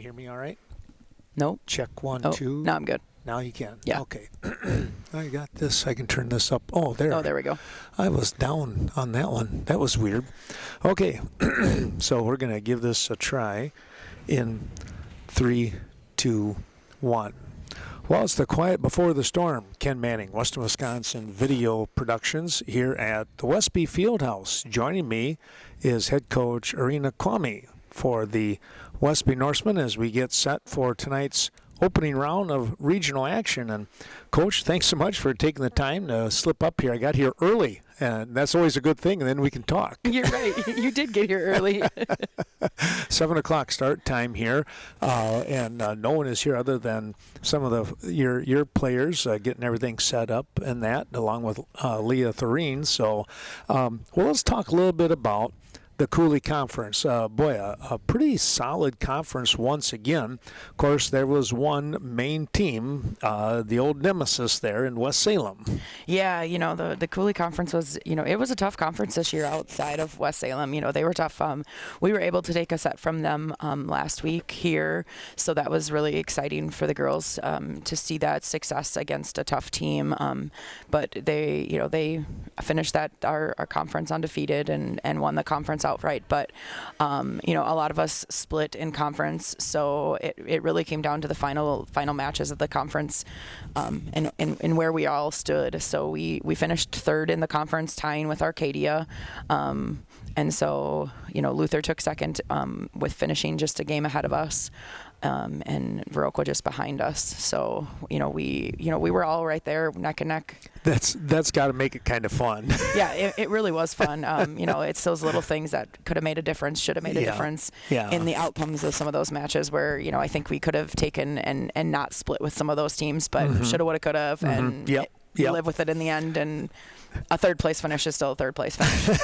hear me all right? Nope. Check 1, Oh, 2. now I'm good. Now you can. Yeah. Okay. I got this. I can turn this up. Oh, there. Oh, there we go. I was down on that one. That was weird. Okay. So we're going to give this a try in 3, 2, 1. Well, it's the quiet before the storm. Ken Manning, Western Wisconsin Video Productions here at the Westby Fieldhouse. Joining me is head coach Irina Kwame for the Westby Norsemen as we get set for tonight's opening round of regional action. And Coach, thanks so much for taking the time to slip up here. I got here early, and that's always a good thing, and then we can talk. You're right. You did get here early. 7 o'clock start time here, and no one is here other than some of your players getting everything set up and that, along with Leah Thoreen. So, well, let's talk a little bit about the Cooley Conference. A pretty solid conference once again. Of course, there was one main team, the old nemesis there in West Salem. Yeah, the Cooley Conference was, it was a tough conference this year outside of West Salem. They were tough. We were able to take a set from them last week here, so that was really exciting for the girls to see that success against a tough team. But they finished our conference undefeated and won the conference outright. But a lot of us split in conference, so it really came down to the final matches of the conference and where we all stood. So we finished third in the conference, tying with Arcadia, and so Luther took second with finishing just a game ahead of us. And Viroqua just behind us. So, we were all right there, neck and neck. That's got to make it kind of fun. Yeah, it really was fun. It's those little things that could have made a difference, should have made a difference in the outcomes of some of those matches where, I think we could have taken and not split with some of those teams, but shoulda, woulda, could have, and live with it in the end. And a third place finish is still a third place finish.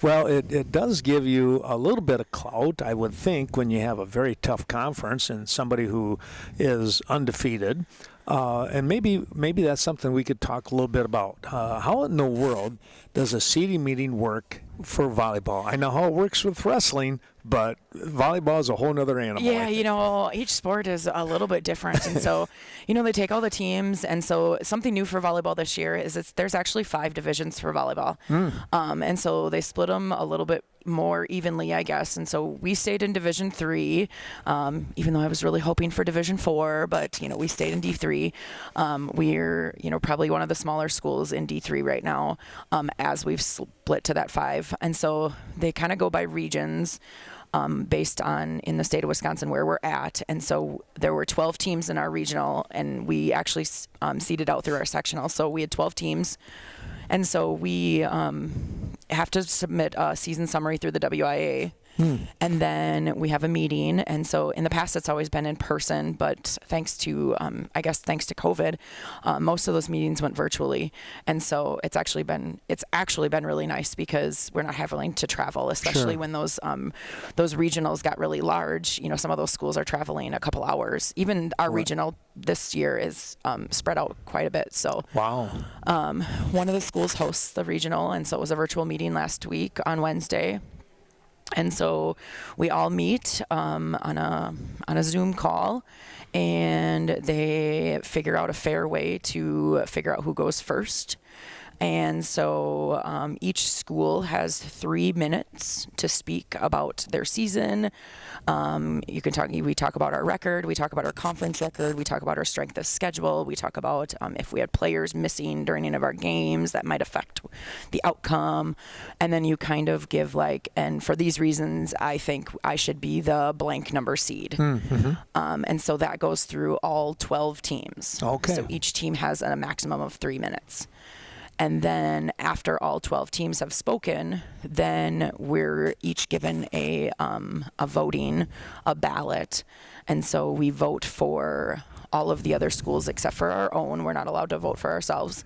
Well, it does give you a little bit of clout, I would think, when you have a very tough conference and somebody who is undefeated. And maybe that's something we could talk a little bit about. How in the world does a seeding meeting work for volleyball? I know how it works with wrestling, but volleyball is a whole other animal. Yeah, each sport is a little bit different. And so, they take all the teams. And so something new for volleyball this year is there's actually 5 divisions for volleyball. And so they split them a little bit more evenly, I guess. And so we stayed in Division 3, even though I was really hoping for Division 4, but, we stayed in D3. We're, probably one of the smaller schools in D3 right now, as we've split to that 5. And so they kind of go by regions. Based on in the state of Wisconsin where we're at. And so there were 12 teams in our regional, and we actually seeded out through our sectional. So we had 12 teams. And so we have to submit a season summary through the WIAA. And then we have a meeting. And so in the past, it's always been in person, but thanks to COVID, most of those meetings went virtually. And so it's actually been really nice because we're not having to travel, especially when those regionals got really large. Some of those schools are traveling a couple hours. Even our regional this year is spread out quite a bit. So wow. One of the schools hosts the regional, and so it was a virtual meeting last week on Wednesday. And so we all meet on a Zoom call, and they figure out a fair way to figure out who goes first. And so each school has 3 minutes to speak about their season. We talk about our record, we talk about our conference record, we talk about our strength of schedule, we talk about if we had players missing during any of our games that might affect the outcome. And then you kind of give and for these reasons, I think I should be the blank number seed. And so that goes through all 12 teams. Okay. So each team has a maximum of 3 minutes. And then after all 12 teams have spoken, then we're each given a voting, a ballot. And so we vote for all of the other schools except for our own. We're not allowed to vote for ourselves.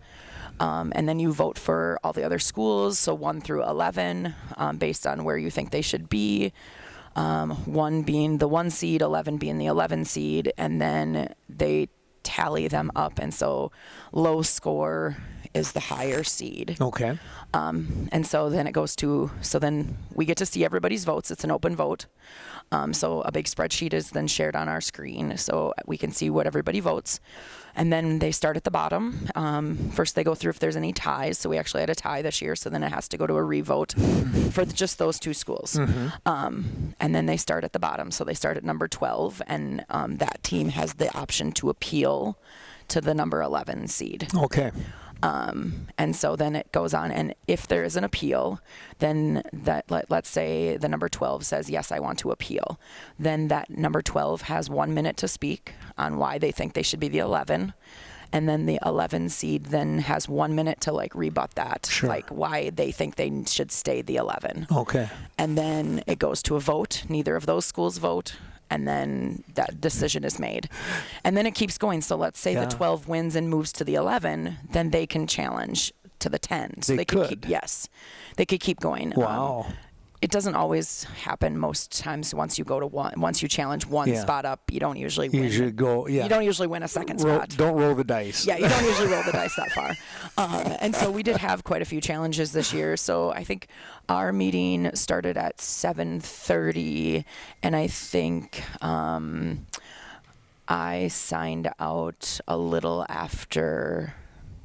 And then you vote for all the other schools, so 1 through 11, based on where you think they should be. 1 being the 1 seed, 11 being the 11 seed. And then they tally them up. And so low score is the higher seed. Okay. And so then it goes to, so then we get to see everybody's votes. It's an open vote. So a big spreadsheet is then shared on our screen so we can see what everybody votes. And then they start at the bottom. First they go through if there's any ties. So we actually had a tie this year. So then it has to go to a revote for just those two schools. And then they start at the bottom. So they start at number 12. And that team has the option to appeal to the number 11 seed. Okay. And so then it goes on, and if there is an appeal, then let's say the number 12 says, yes, I want to appeal. Then that number 12 has 1 minute to speak on why they think they should be the 11. And then the 11 seed then has 1 minute to like rebut that, Sure. like why they think they should stay the 11. Okay. And then it goes to a vote. Neither of those schools vote. And then that decision is made. And then it keeps going. So let's say the 12 wins and moves to the 11, then they can challenge to the 10. So They could could. they could keep going. Wow. It doesn't always happen most times once you go to once you challenge one Yeah. spot up, you don't usually win. You should go, yeah. You don't usually win a second Roll, spot. don't roll the dice. Yeah, you don't usually roll the dice that far. And so we did have quite a few challenges this year. So I think our meeting started at 7:30, and I think I signed out a little after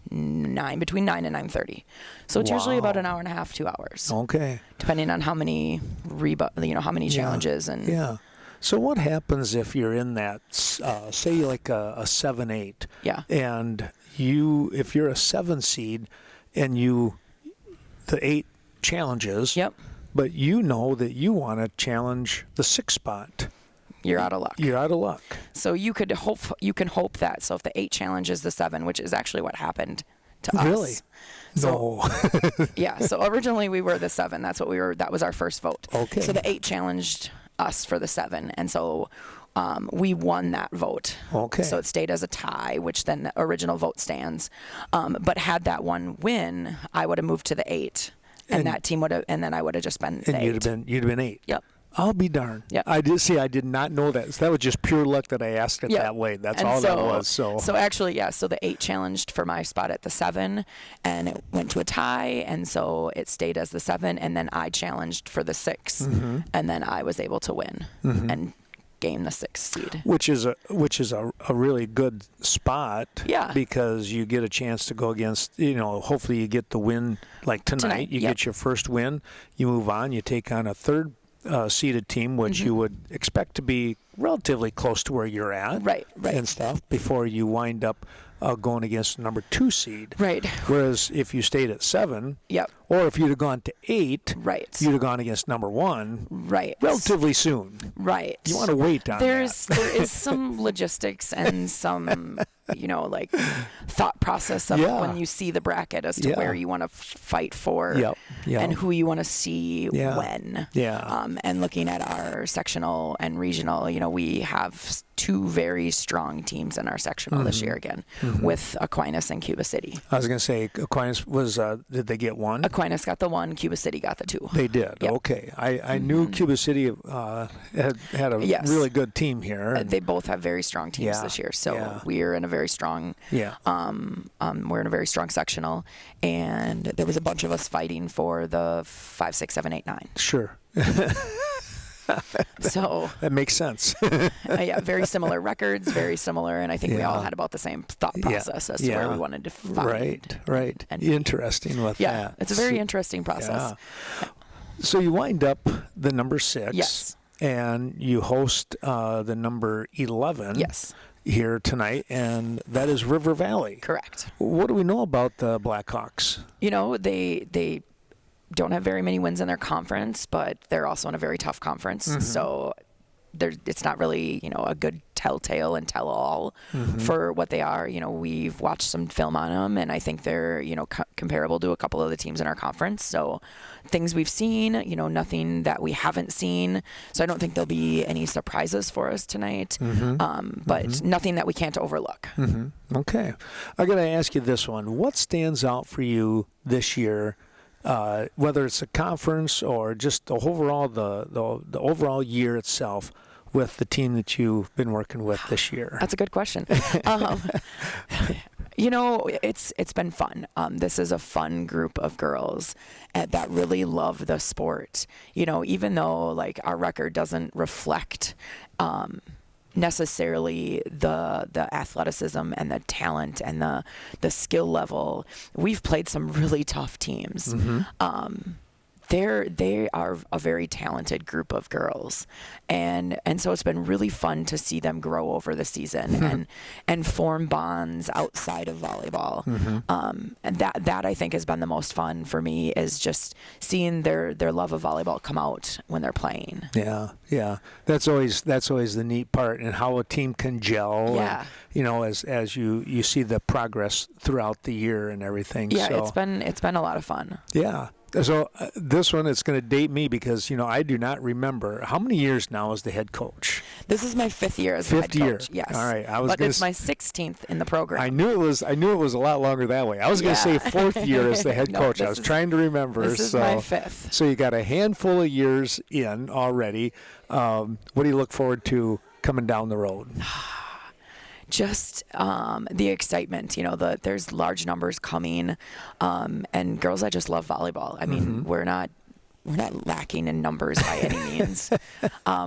between 9 and 9:30. So it's usually about an hour and a half, 2 hours, Okay. depending on how many how many challenges and Yeah. So what happens if you're in that, say like a 7-8, yeah. and if you're a 7 seed and the 8 challenges, Yep. but you know that you want to challenge the 6 spot, You're out of luck. you're out of luck. So you can hope that. So if the 8 challenges the 7, which is actually what happened to us. Really? So, No. yeah. So originally we were the 7. That's what we were. That was our first vote. Okay. So the 8 challenged us for the 7, and so we won that vote. Okay. So it stayed as a tie, which then the original vote stands. But had that one win, I would have moved to the 8, and that team would have, and then I would have just been the 8. You'd have been 8. Yep. I'll be darned. Yep. I did not know that. So that was just pure luck that I asked it Yep. that way. That's And all that was. So actually, yeah. So the 8 challenged for my spot at the 7, and it went to a tie, and so it stayed as the 7, and then I challenged for the 6, and then I was able to win and gain the 6th seed. which is a really good spot. Yeah. Because you get a chance to go against, hopefully you get the win like tonight. You Yep. get your first win. You move on. You take on a third seeded team, which you would expect to be relatively close to where you're at, Right. and stuff, before you wind up going against number 2 seed. Right. Whereas if you stayed at 7, Yep. or if you'd have gone to 8, Right. you'd have gone against number 1 Right. relatively soon. Right. You want to wait on There is some logistics and some like thought process of Yeah. when you see the bracket as to Yeah. where you want to fight for Yep. and who you want to see Yeah. when. Yeah. And looking at our sectional and regional, we have 2 very strong teams in our sectional this year again, with Aquinas and Cuba City. I was going to say, Aquinas was, did they get 1? Aquinas got the 1, Cuba City got the 2. They did. Yep. Okay. I knew Cuba City had a Yes. really good team here. They both have very strong teams Yeah. this year, so Yeah. we're in a very strong. Yeah. We're in a very strong sectional, and there was a bunch of us fighting for the 5, 6, 7, 8, 9. Sure. So That makes sense. yeah, very similar records, very similar, and I think we all Yeah. had about the same thought process as to Yeah. where we wanted to find. Right. and- Interesting with Yeah, that. it's a very interesting process. Yeah. So you wind up the number 6. Yes. And you host the number 11. Yes, Here tonight, and that is River Valley. correct. What do we know about the Blackhawks? They don't have very many wins in their conference, but they're also in a very tough conference. So it's not really, a good telltale and tell-all for what they are. We've watched some film on them, and I think they're, comparable to a couple of the teams in our conference. So things we've seen, nothing that we haven't seen. So I don't think there'll be any surprises for us tonight, but nothing that we can't overlook. Okay. I got to ask you this one. What stands out for you this year, whether it's a conference or just the overall the overall year itself? with the team that you've been working with this year? That's a good question. It's been fun. This is a fun group of girls that really love the sport. Even though like our record doesn't reflect necessarily the athleticism and the talent and the skill level, we've played some really tough teams. They are a very talented group of girls, and so it's been really fun to see them grow over the season and form bonds outside of volleyball. And that I think has been the most fun for me, is just seeing their love of volleyball come out when they're playing. Yeah. That's always the neat part, and how a team can gel. Yeah. And, as you see the progress throughout the year and everything. Yeah, so, it's been a lot of fun. Yeah. So this one, it's going to date me because, I do not remember. How many years now as the head coach? This is my 5th year as the head coach. Yes. All right. But it's my 16th in the program. I knew it was a lot longer that way. I was going to say 4th year as the head coach. I was trying to remember. This is my 5th. So you got a handful of years in already. What do you look forward to coming down the road? Just the excitement, there's large numbers coming, and girls that just love volleyball. I mean, we're not lacking in numbers by any means,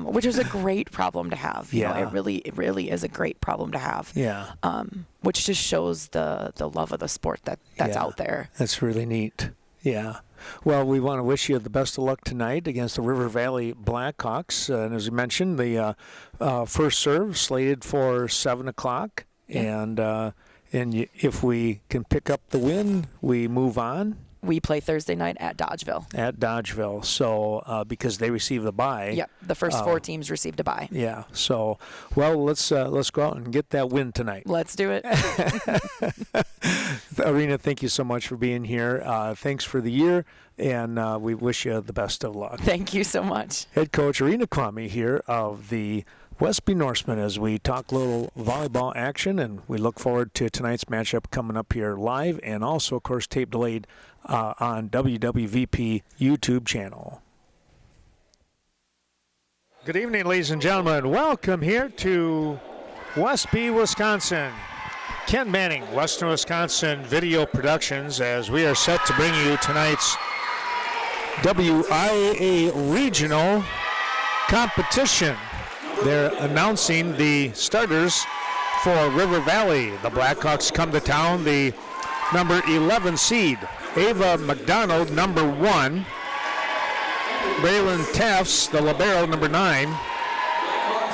which is a great problem to have. It really is a great problem to have. Yeah. Which just shows the love of the sport that's out there. That's really neat. Yeah. Well, we want to wish you the best of luck tonight against the River Valley Blackhawks. And as you mentioned, the first serve slated for 7 o'clock. Yeah. And if we can pick up the win, we move on. We play Thursday night at Dodgeville. So because they receive the bye. Yep, the first 4 teams received a bye. Yeah. So, well, let's go out and get that win tonight. Let's do it. Arena, thank you so much for being here. Thanks for the year, and we wish you the best of luck. Thank you so much. Head coach Arena Kwame here of the Westby Norsemen, as we talk a little volleyball action, and we look forward to tonight's matchup coming up here live, and also, of course, tape delayed on WWVP YouTube channel. Good evening, ladies and gentlemen. Welcome here to Westby, Wisconsin. Ken Manning, Western Wisconsin Video Productions, as we are set to bring you tonight's WIAA Regional Competition. They're announcing the starters for River Valley. The Blackhawks come to town, the number 11 seed, Ava McDonald, number 1. Braylon Tafts, the libero, number 9.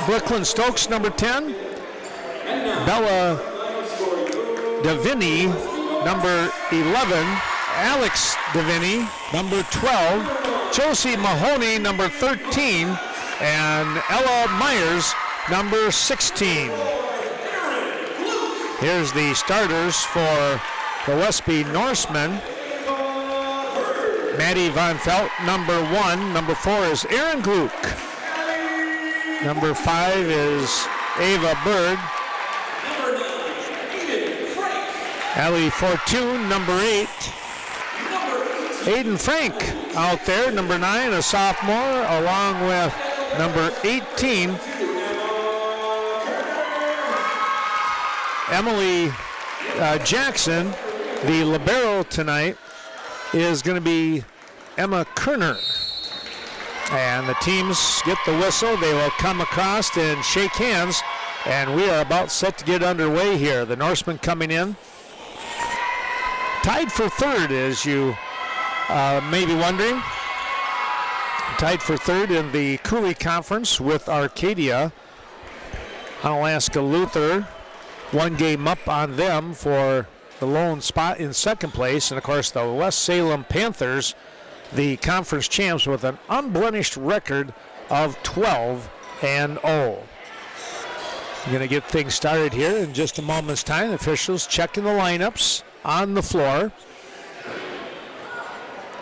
Brooklyn Stokes, number 10. Bella Davini, number 11. Alex Davini, number 12. Josie Mahoney, number 13. And Ella Myers, number 16. Here's the starters for the Westby Norsemen. Maddie Von Felt, number 1. Number 4 is Erin Gluck. Number 5 is Ava Bird. Allie Fortune, number 8. Aiden Frank out there, number 9, a sophomore, along with number 18, Emily Jackson. The libero tonight is going to be Emma Kerner. And the teams get the whistle. They will come across and shake hands. And we are about set to get underway here. The Norsemen coming in. Tied for third, as you may be wondering. Tied for third in the Cooley Conference with Arcadia. Alaska Luther, 1 game up on them for the lone spot in second place. And, of course, the West Salem Panthers, the conference champs with an unblemished record of 12-0. We're going to get things started here in just a moment's time. The officials checking the lineups on the floor.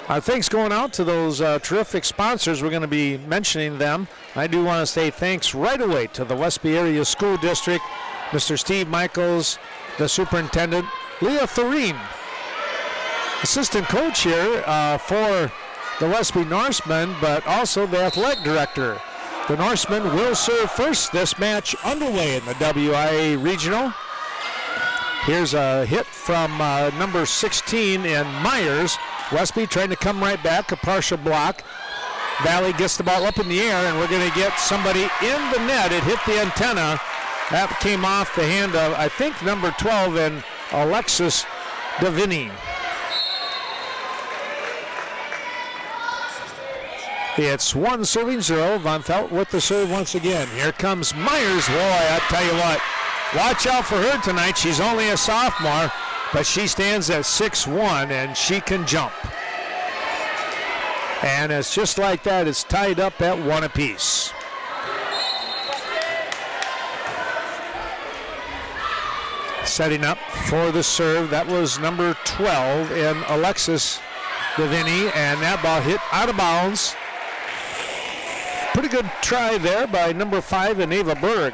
Our thanks going out to those terrific sponsors. We're going to be mentioning them. I do want to say thanks right away to the Westby Area School District, Mr. Steve Michaels, the superintendent, Leah Thurine, assistant coach here for the Westby Norsemen, but also the athletic director, The Norsemen will serve first. This match underway in the WIAA Regional. Here's a hit from number 16 in Myers. Westby trying to come right back, a partial block. Valley gets the ball up in the air, and we're going to get somebody in the net. It hit the antenna. That came off the hand of, I think, number 12 in Alexis Davini. It's 1-0. Von Felt with the serve once again. Here comes Myers. Boy, I tell you what, watch out for her tonight. She's only a sophomore, but she stands at 6'1", and she can jump. And it's just like that. It's tied up at 1 apiece. Setting up for the serve, that was number 12 in Alexis Davini, and that ball hit out of bounds. Pretty good try there by number 5 in Ava Berg.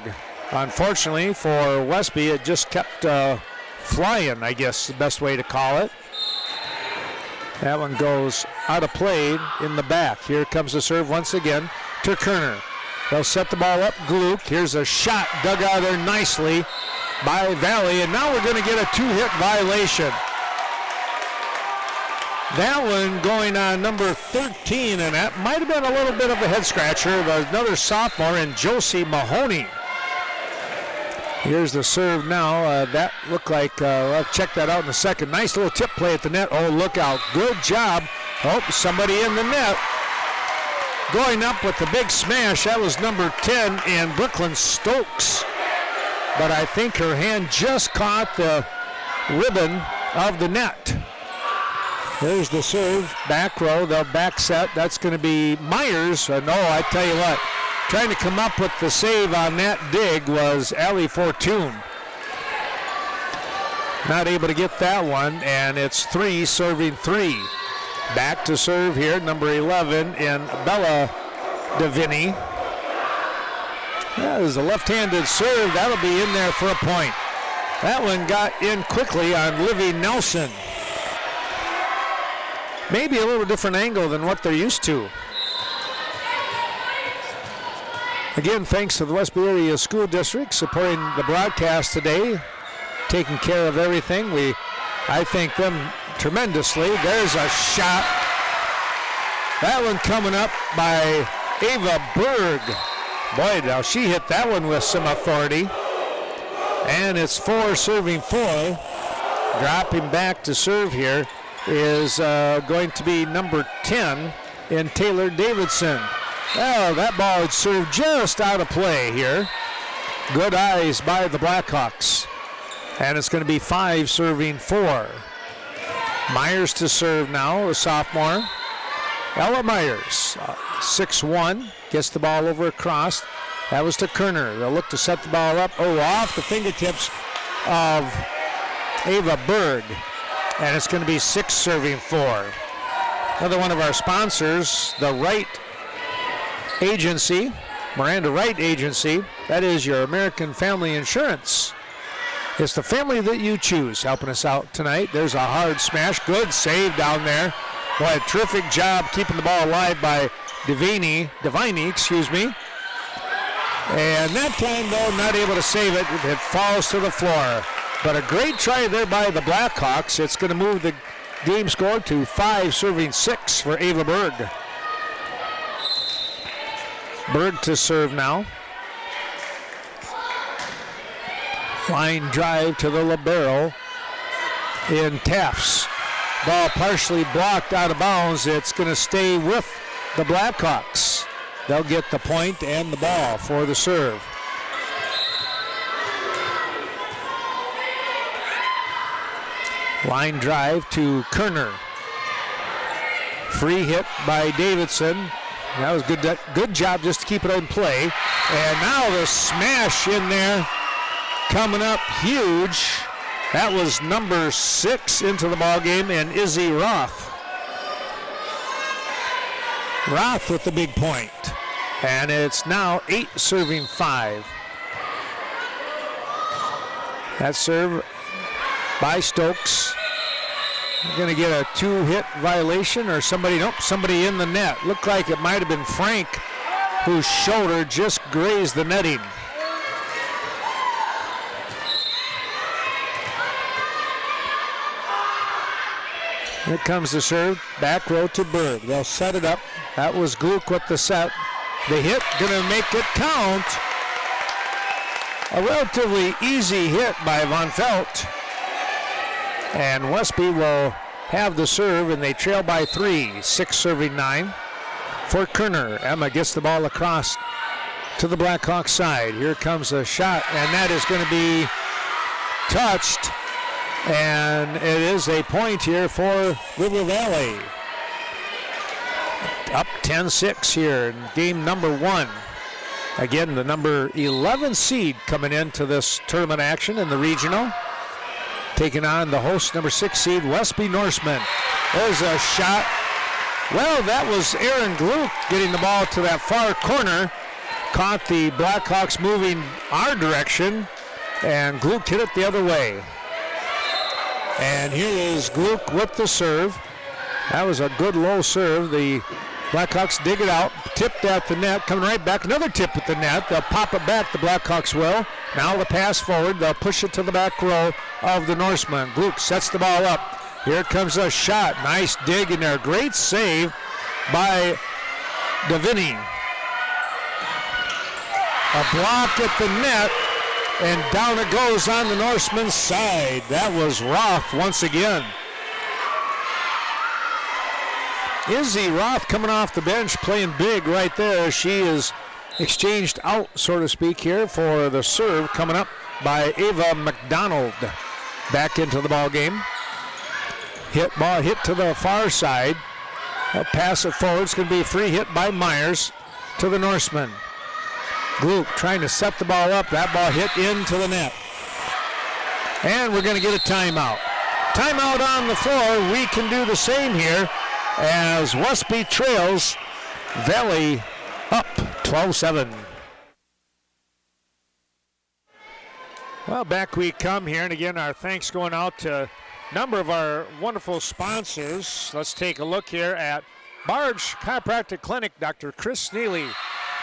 Unfortunately for Westby, it just kept flying, I guess the best way to call it. That one goes out of play in the back. Here comes the serve once again to Kerner. They'll set the ball up. Gluck. Here's a shot dug out there nicely by Valley, and now we're going to get a 2-hit violation. That one going on number 13, and that might have been a little bit of a head scratcher. Another sophomore in Josie Mahoney. Here's the serve now. That looked like, I'll check that out in a second. Nice little tip play at the net. Oh, look out. Good job. Oh, somebody in the net. Going up with the big smash. That was number 10 in Brooklyn Stokes. But I think her hand just caught the ribbon of the net. There's the serve, back row, they'll back set. That's going to be Myers. No, I tell you what, trying to come up with the save on that dig was Allie Fortune. Not able to get that one, and it's 3 serving 3. Back to serve here, number 11 in Bella Davini. That is a left-handed serve. That'll be in there for a point. That one got in quickly on Livy Nelson. Maybe a little different angle than what they're used to. Again, thanks to the Westby Area School District supporting the broadcast today, taking care of everything. I thank them tremendously. There's a shot. That one coming up by Ava Berg. Boy, now she hit that one with some authority. And it's 4 serving 4. Dropping back to serve here is going to be number 10 in Taylor Davidson. Well, that ball had served just out of play here. Good eyes by the Blackhawks. And it's going to be 5 serving 4. Myers to serve now, a sophomore. Ella Myers, 6'1", gets the ball over across. That was to Kerner. They'll look to set the ball up. Oh, off the fingertips of Ava Berg. And it's going to be 6 serving 4. Another one of our sponsors, the Wright Agency, Miranda Wright Agency. That is your American Family Insurance. It's the family that you choose helping us out tonight. There's a hard smash. Good save down there. Boy, a terrific job keeping the ball alive by Divini, excuse me. And that time, though, not able to save it. It falls to the floor. But a great try there by the Blackhawks. It's going to move the game score to 5 serving 6 for Ava Berg. Berg to serve now. Line drive to the libero in Taft's. Ball partially blocked out of bounds. It's going to stay with the Blackhawks. They'll get the point and the ball for the serve. Line drive to Kerner. Free hit by Davidson. That was good job just to keep it in play. And now the smash in there coming up huge. That was number 6 into the ball game, and Izzy Roth. Roth with the big point. And it's now 8 serving 5. That serve by Stokes. We're going to get a 2-hit violation or somebody in the net. Looked like it might have been Frank whose shoulder just grazed the netting. Here comes the serve, back row to Berg. They'll set it up. That was Gluck with the set. The hit, gonna make it count. A relatively easy hit by Von Felt. And Westby will have the serve, and they trail by 3, 6-9 for Kerner. Emma gets the ball across to the Blackhawks side. Here comes a shot, and that is going to be touched. And it is a point here for River Valley. Up 10-6 here in game number 1. Again, the number 11 seed coming into this tournament action in the regional. Taking on the host, number 6 seed, Westby Norsemen. There's a shot. Well, that was Aaron Gluck getting the ball to that far corner. Caught the Blackhawks moving our direction, and Gluck hit it the other way. And here is Gluck with the serve. That was a good low serve. The Blackhawks dig it out, tipped at the net, coming right back. Another tip at the net. They'll pop it back, the Blackhawks will. Now the pass forward. They'll push it to the back row of the Norsemen. Gluck sets the ball up. Here comes a shot. Nice dig in there. Great save by Davini. A block at the net, and down it goes on the Norsemen's side. That was Roth once again. Izzy Roth coming off the bench, playing big right there. She is exchanged out, so to speak, here for the serve coming up by Ava McDonald. Back into the ball game. Ball hit to the far side. They'll pass it forward. It's going to be a free hit by Myers to the Norsemen. Gluck trying to set the ball up. That ball hit into the net. And we're going to get a timeout. Timeout on the floor. We can do the same here as Westby trails Valley up 12-7. Well, back we come here, and again, our thanks going out to a number of our wonderful sponsors. Let's take a look here at Barge Chiropractic Clinic. Dr. Chris Sneely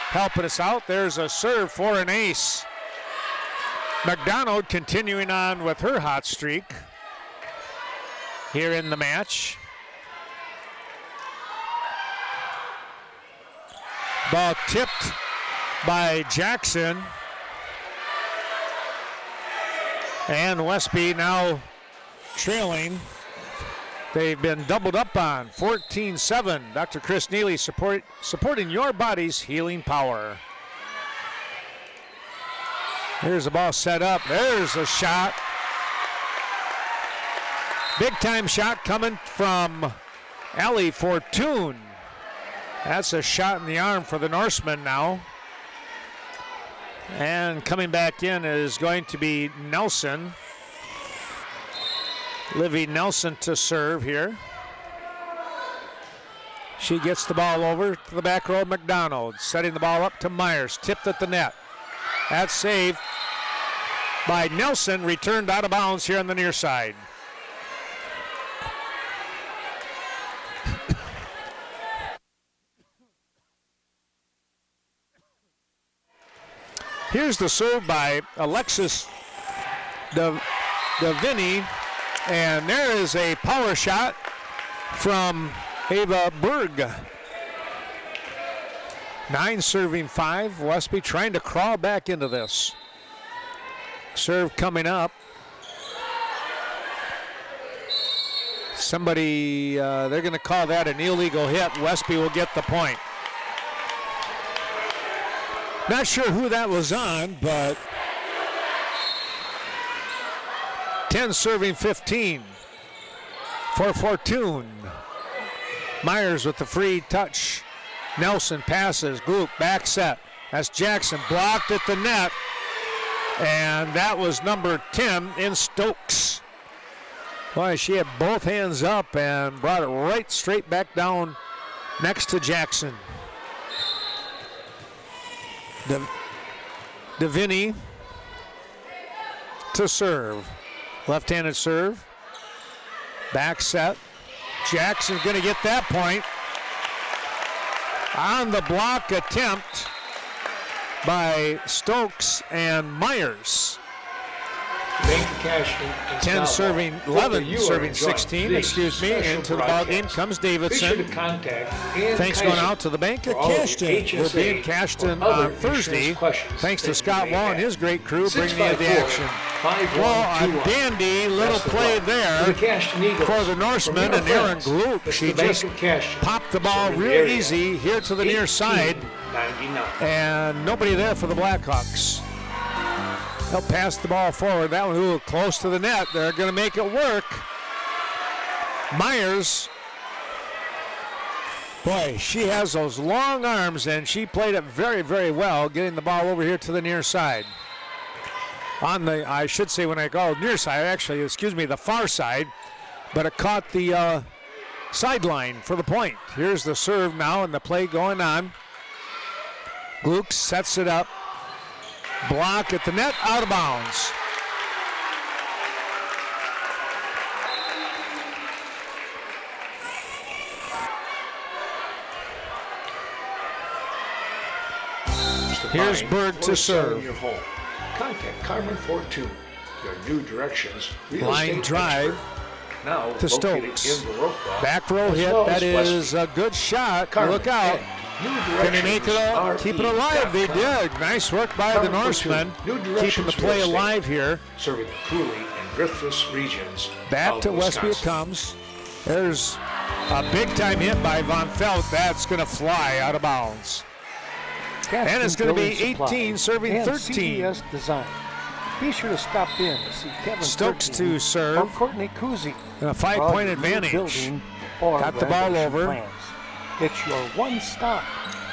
helping us out. There's a serve for an ace. McDonald continuing on with her hot streak here in the match. Ball tipped by Jackson. And Westby now trailing. They've been doubled up on 14-7. Dr. Chris Neely supporting your body's healing power. Here's the ball set up. There's a shot. Big time shot coming from Allie Fortune. That's a shot in the arm for the Norsemen now. And coming back in is going to be Nelson. Livy Nelson to serve here. She gets the ball over to the back row of McDonald. Setting the ball up to Myers. Tipped at the net. That's saved by Nelson. Returned out of bounds here on the near side. Here's the serve by Alexis Davini, and there is a power shot from Ava Berg. 9 serving 5. Westby trying to crawl back into this. Serve coming up. Somebody, they're going to call that an illegal hit. Westby will get the point. Not sure who that was on, but 10 serving 15 for Fortune. Myers with the free touch. Nelson passes. Gluck back set. That's Jackson blocked at the net. And that was number 10 in Stokes. Boy, she had both hands up and brought it right straight back down next to Jackson. Davini to serve. Left-handed serve. Back set. Jackson's going to get that point. on the block attempt by Stokes and Myers. Bank of Cashton and 10 serving, Scotland. 11 You are serving enjoying 16, today's excuse me. special Into the ball game broadcast. comes Be sure to Davidson. contact Ann Thanks Kaiser going out to the Bank of for all of your Cashton. We'll be in HSA Cashton or other on Thursday. insurance questions Thanks to that you Scott may Wall and have. his great crew bringing you the action. 654-5121. Well, a dandy little Best of play luck. there For the Cashton Eagles, for the from Norsemen your and Aaron friends, Gloop. it's She the Bank just of Cashton. popped the ball Serving the real area. easy here to the near side, 18-99. and nobody there for the Blackhawks. They'll pass the ball forward. That one, ooh, close to the net. They're going to make it work. Myers, boy, she has those long arms, and she played it very, very well, getting the ball over here to the near side. On the, I should say when I go near side, actually, excuse me, the far side, but it caught the sideline for the point. Here's the serve now, and the play going on. Gluck sets it up. Block at the net, out of bounds. Here's Berg to serve. Your home. Contact Carmen Fortune, your new directions real Line estate drive expert. Now to located Stokes. in Baroque, Back row as hit, well that as is a good shot. Carmen Look out. at New Can they make it Directions keep it alive? They RE.com. did. Nice work by the Carmen Norsemen, Fortune, New keeping Directions the play real estate. alive here. Serving the Cooley and Griffiths regions. Back of to Westby it Wisconsin. comes. There's a big-time hit by Von Felt. That's going to fly out of bounds. And it's going to be 18, serving and 13. CBS Design. Be sure to stop in to see Kevin Stokes 13 to serve. or Courtney Kuzi. And a for all 5-point your new advantage. building or Got the ball renovation over. plans. It's your one stop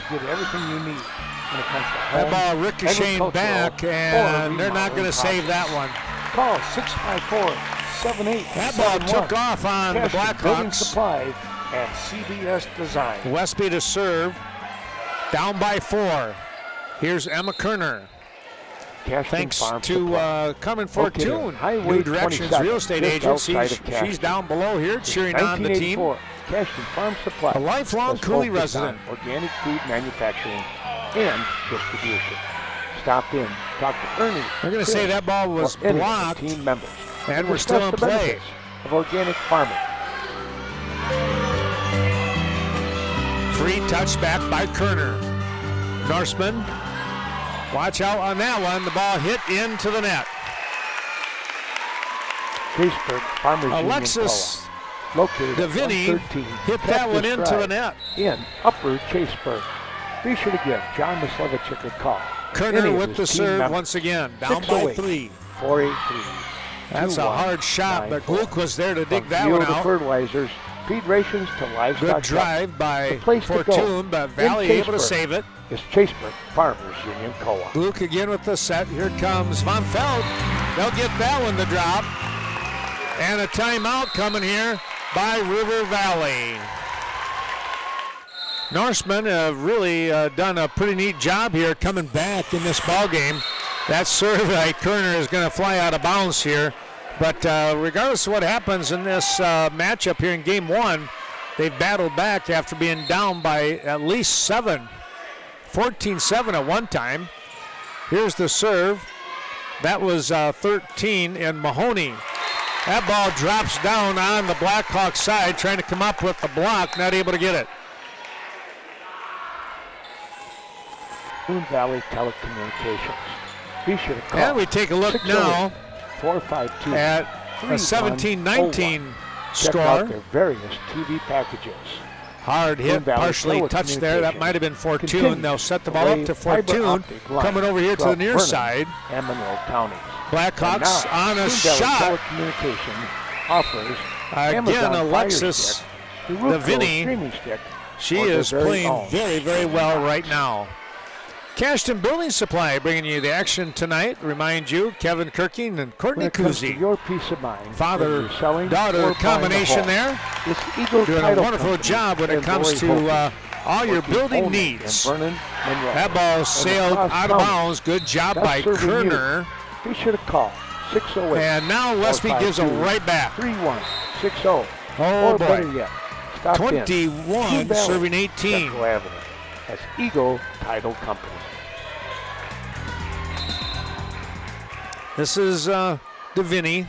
to get everything you need when it comes to That home, ball ricocheted agricultural, back, or and they're not remodeling going to save that projects. one. Call 654-7871. That ball took off on the Cashton Building Blackhawks. Supply and CBS Design. Westby to serve. Down by 4. Here's Emma Kerner. Cashton Thanks Farm to Supply. Carmen Located on Fortune, Highway New Directions 27, Real Estate just Agency. outside of Cashton. She's down below here cheering on the team. 1984, Cashton Farm Supply. A lifelong has Cooley focused resident. on organic food manufacturing and distribution. Stop in, talk to Ernie. They're going to Chris, say that ball was or any of the blocked, team members. and to we're still discuss in the play. benefits of organic farming. Free touchback by Kerner. Norseman, watch out on that one. The ball hit into the net. Caseburg Farmers Alexis Union Cola, located at Davini 113 hit that one Cactus into the Drive net. in Upper Caseburg. Be sure to give John Mislevich a call. Kerner Any of with his the team serve members. once again. Down by 3. 483. That's a hard shot, but Gluck was there to dig From that fuel one to out. fertilizers, feed rations to livestock. Good drive by The place to go Fortune, but in Valley able to Caseburg save it. Is Chaseburg Farmers Union Co-op. Gluck again with the set. Here comes Von Felt. They'll get that one to drop. And a timeout coming here by River Valley. Norsemen have really done a pretty neat job here coming back in this ball game. That serve by Kerner is going to fly out of bounds here. But regardless of what happens in this matchup here in game 1, they've battled back after being down by at least 7. 14-7 at one time. Here's the serve. That was 13 in Mahoney. That ball drops down on the Blackhawks side, trying to come up with the block, not able to get it. Moon Valley Telecommunications. Be sure to call. And we take a look now 452 at a 17-19 Check out score. their various TV packages. Hard hit, Moon Valley partially touched there. That Telecommunications might have been Fortune. continues They'll set the to ball up lay to fiber Fortune. optic lines Coming over here to the throughout near Vernon side. and Monroe counties. Blackhawks And now, on a Moon Valley shot. Telecommunications offers Again, Amazon Fire Alexis Stick, the Roku Davini. streaming stick. She or their is very playing own. very, very well right now. Cashton Building Supply bringing you the action tonight. Remind you, Kevin Kirking and When Courtney it comes to Kuzi. your peace of mind, whether Father, you're selling or daughter buying a combination home, there. this Eagle Doing a Title wonderful Company job when it and comes Lori to Holton, all your working building only needs. in Vernon, Monroe, That ball and sailed across out of county. bounds. Good job That's by serving you. Kerner. Be sure to call 608. And now Westby gives it right back. 3160. Oh or better boy. yet, stop in. 21 Moon Valley, serving 18. Central Avenue. as Eagle Title Company. This is DeVinny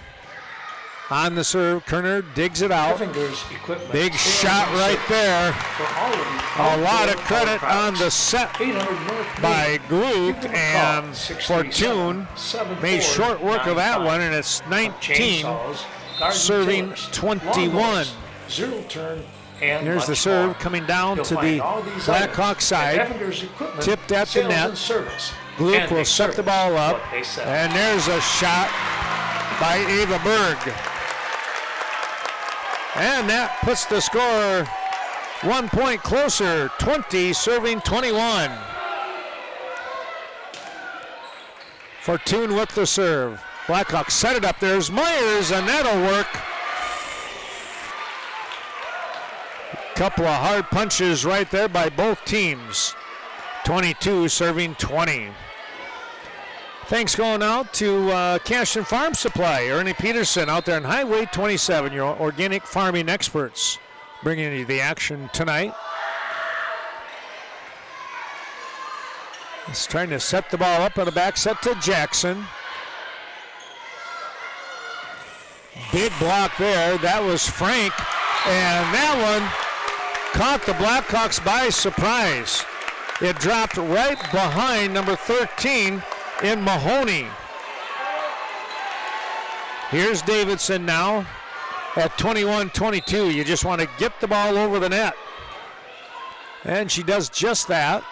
on the serve. Kerner digs it out. Effinger's equipment. Big shot right there. For all of you A lot of outdoor credit products. on the set 800 North by Main. Gluck, Give them a and call, Fortune 637-7495. made short work of that one, and it's 19, Chainsaws, garden serving tillers, 21. lawnmowers, zero turn, and Here's the much serve more. coming down You'll to find the all these Blackhawk items side. at Effinger's Equipment, Tipped at the Sales net. and Service. Gluck And will they set the service ball up, what they sell. and there's a shot by Ava Berg. And that puts the score 1 point closer, 20 serving 21. Fortune with the serve. Blackhawks set it up. There's Myers, and that'll work. Couple of hard punches right there by both teams. 22 serving 20. Thanks going out to Cashin Farm Supply. Ernie Peterson out there on Highway 27, your organic farming experts, bringing you the action tonight. He's trying to set the ball up on the back set to Jackson. Big block there. That was Frank. And that one caught the Blackhawks by surprise. It dropped right behind number 13 in Mahoney. Here's Davidson now at 21-22. You just want to get the ball over the net. And she does just that.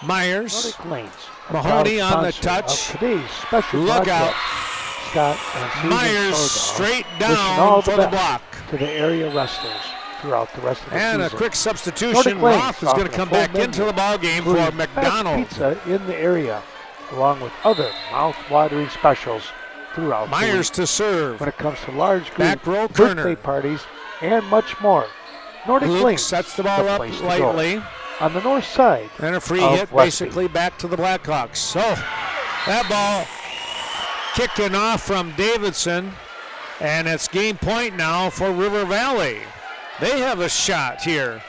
Myers. Nordic Lanes, a Mahoney proud on the sponsor of touch. Today's special Look out. broadcast. Scott and Susan Myers Sordahl straight wishing down all for the best block. to the area wrestlers throughout the rest of the And season. a quick substitution. Nordic Lanes Roth is going to offers a come full back menu, into the ball game for including McDonald. best pizza in the area, along with other mouth-watering specials throughout the Myers week. to serve. When it comes to large group Back row, birthday Kerner. parties and much more, Nordic Luke Lanes sets the ball up place to lightly. go. On the north side, And a free of hit Westby. basically back to the Blackhawks. So that ball kicking off from Davidson. And it's game point now for River Valley. They have a shot here.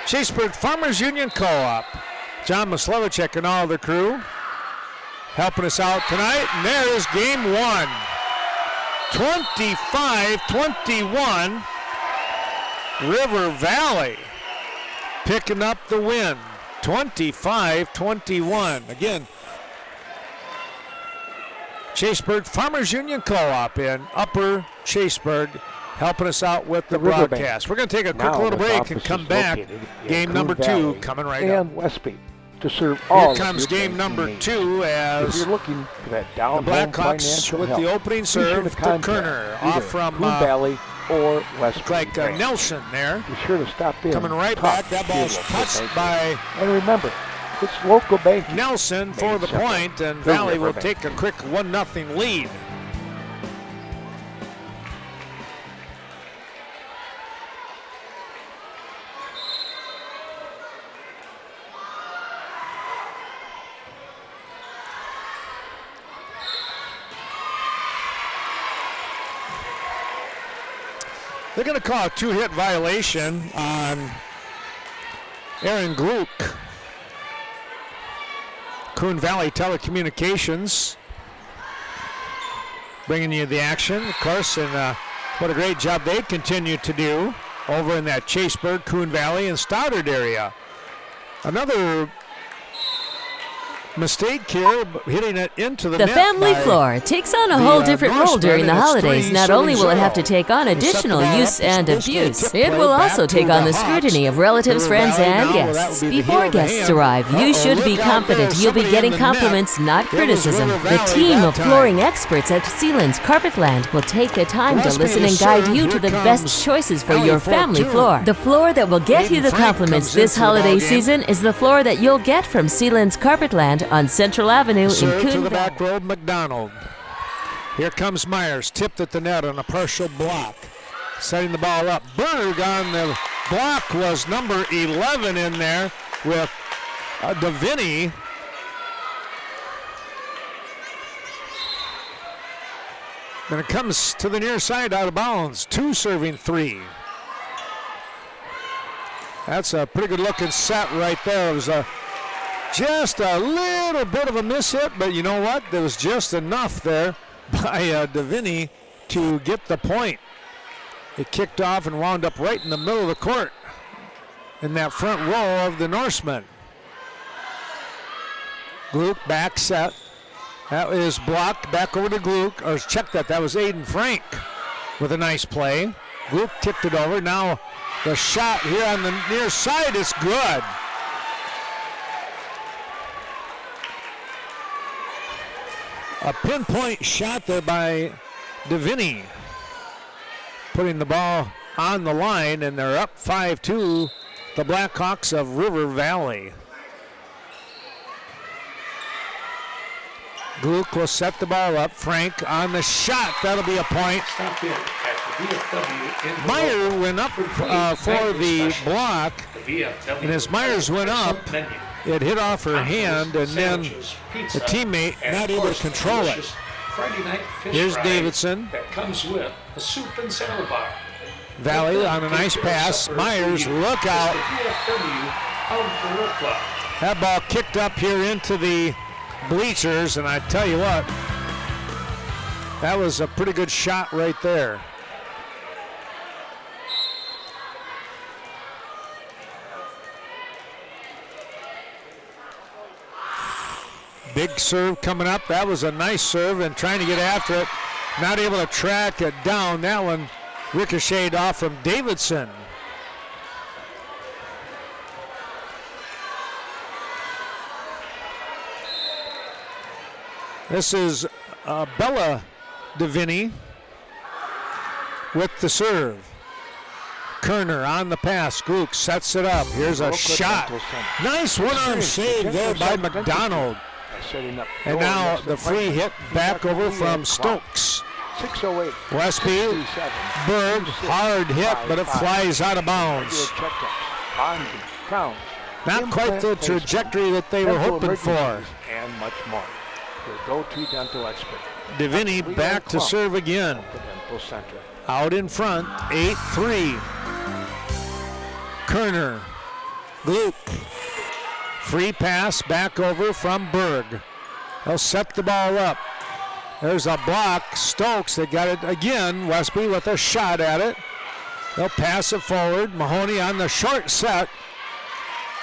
Chaseburg Farmers Union Co-op. John Maslevicek and all the crew helping us out tonight. And there is game one. 25-21. River Valley picking up the win. 25-21. Again, Chaseburg Farmers Union Co-op in Upper Chaseburg helping us out with the Riverbank. broadcast. We're going to take a quick now little with break and offices come back. located in Game Coon number Valley 2 coming right up. and Westby to serve all Here comes of your game number banking 2 needs. If as you're looking for that the down home Blackhawks financial with help, the opening be sure serve to contact Kerner either off from Coon Valley or Westby. like branch. Nelson there. Be sure to stop in. Coming right talk back. That to your ball's local touched banker. by And remember, it's local banking. Nelson for Made the simple. point, and The Valley will Riverbank. take a quick 1-0 lead. They're going to call a 2-hit violation on Aaron Gluck. Coon Valley Telecommunications bringing you the action, of course, and what a great job they continue to do over in that Chaseburg, Coon Valley, and Stoddard area. Another mistake here, hitting it into the The net family by floor takes on a the, whole different role Norsemen, during the and it's holidays. Not only will it have to 3-0. take on They set the additional ball use up. and It's basically abuse, tip it play will back also to take the on the Hawks. scrutiny of relatives, River friends, Valley and now, well, that guests. would be the Before heel of the guests hand. arrive, you should Look be out there, confident you'll be somebody getting in the net. compliments, not It was criticism. River The Valley team that of time. flooring experts at Sealand's Carpetland will take the time to Westby listen to and guide serve. you Here to the comes best choices for Ellie your family Fortune. floor. The floor that will get you Aiden the Frank compliments comes this into the holiday ballgame. season is the floor that you'll get from Sealand's Carpetland on Central Avenue in Serve to Coon the Valley. back row, McDonald. Here comes Myers, tipped at the net on a partial block. Setting the ball up. Berg on the block was number 11 in there with DeVinny. And it comes to the near side out of bounds. 2 serving 3. That's a pretty good looking set right there. It was just a little bit of a miss hit, but you know what? There was just enough there by Davini to get the point. It kicked off and wound up right in the middle of the court in that front row of the Norsemen. Gluck back set. That is blocked back over to Gluck, or check that. That was Aiden Frank with a nice play. Gluck tipped it over. Now the shot here on the near side is good. A pinpoint shot there by Davini, putting the ball on the line, and they're up 5-2, the Blackhawks of River Valley. Gluck will set the ball up. Frank on the shot. That'll be a point. Stop in at the VFW in Meyer went up for the block, and as Myers went up, it hit off her hand, and then the teammate not able to control it. Friday night fish Here's fry Davidson. that comes with a soup and salad bar. Valley on a nice pass. Myers, look out. That ball kicked up here into the bleachers, and I tell you what, that was a pretty good shot right there. Big serve coming up. That was a nice serve, and trying to get after it. Not able to track it down. That one ricocheted off from Davidson. This is Bella Davini with the serve. Kerner on the pass. Gluck sets it up. Here's a shot. Nice one-arm save there by McDonald. And now the free hit back over from Stokes. 6:08. Westby, Berg, hard hit, but it flies out of bounds. Not quite the trajectory that they were hoping for. And much more. Your go-to dental expert. Davini back to serve again. Out in front, 8-3. Kerner, Gluck. Free pass back over from Berg. They'll set the ball up. There's a block. Stokes, they got it again. Westby with a shot at it. They'll pass it forward. Mahoney on the short set.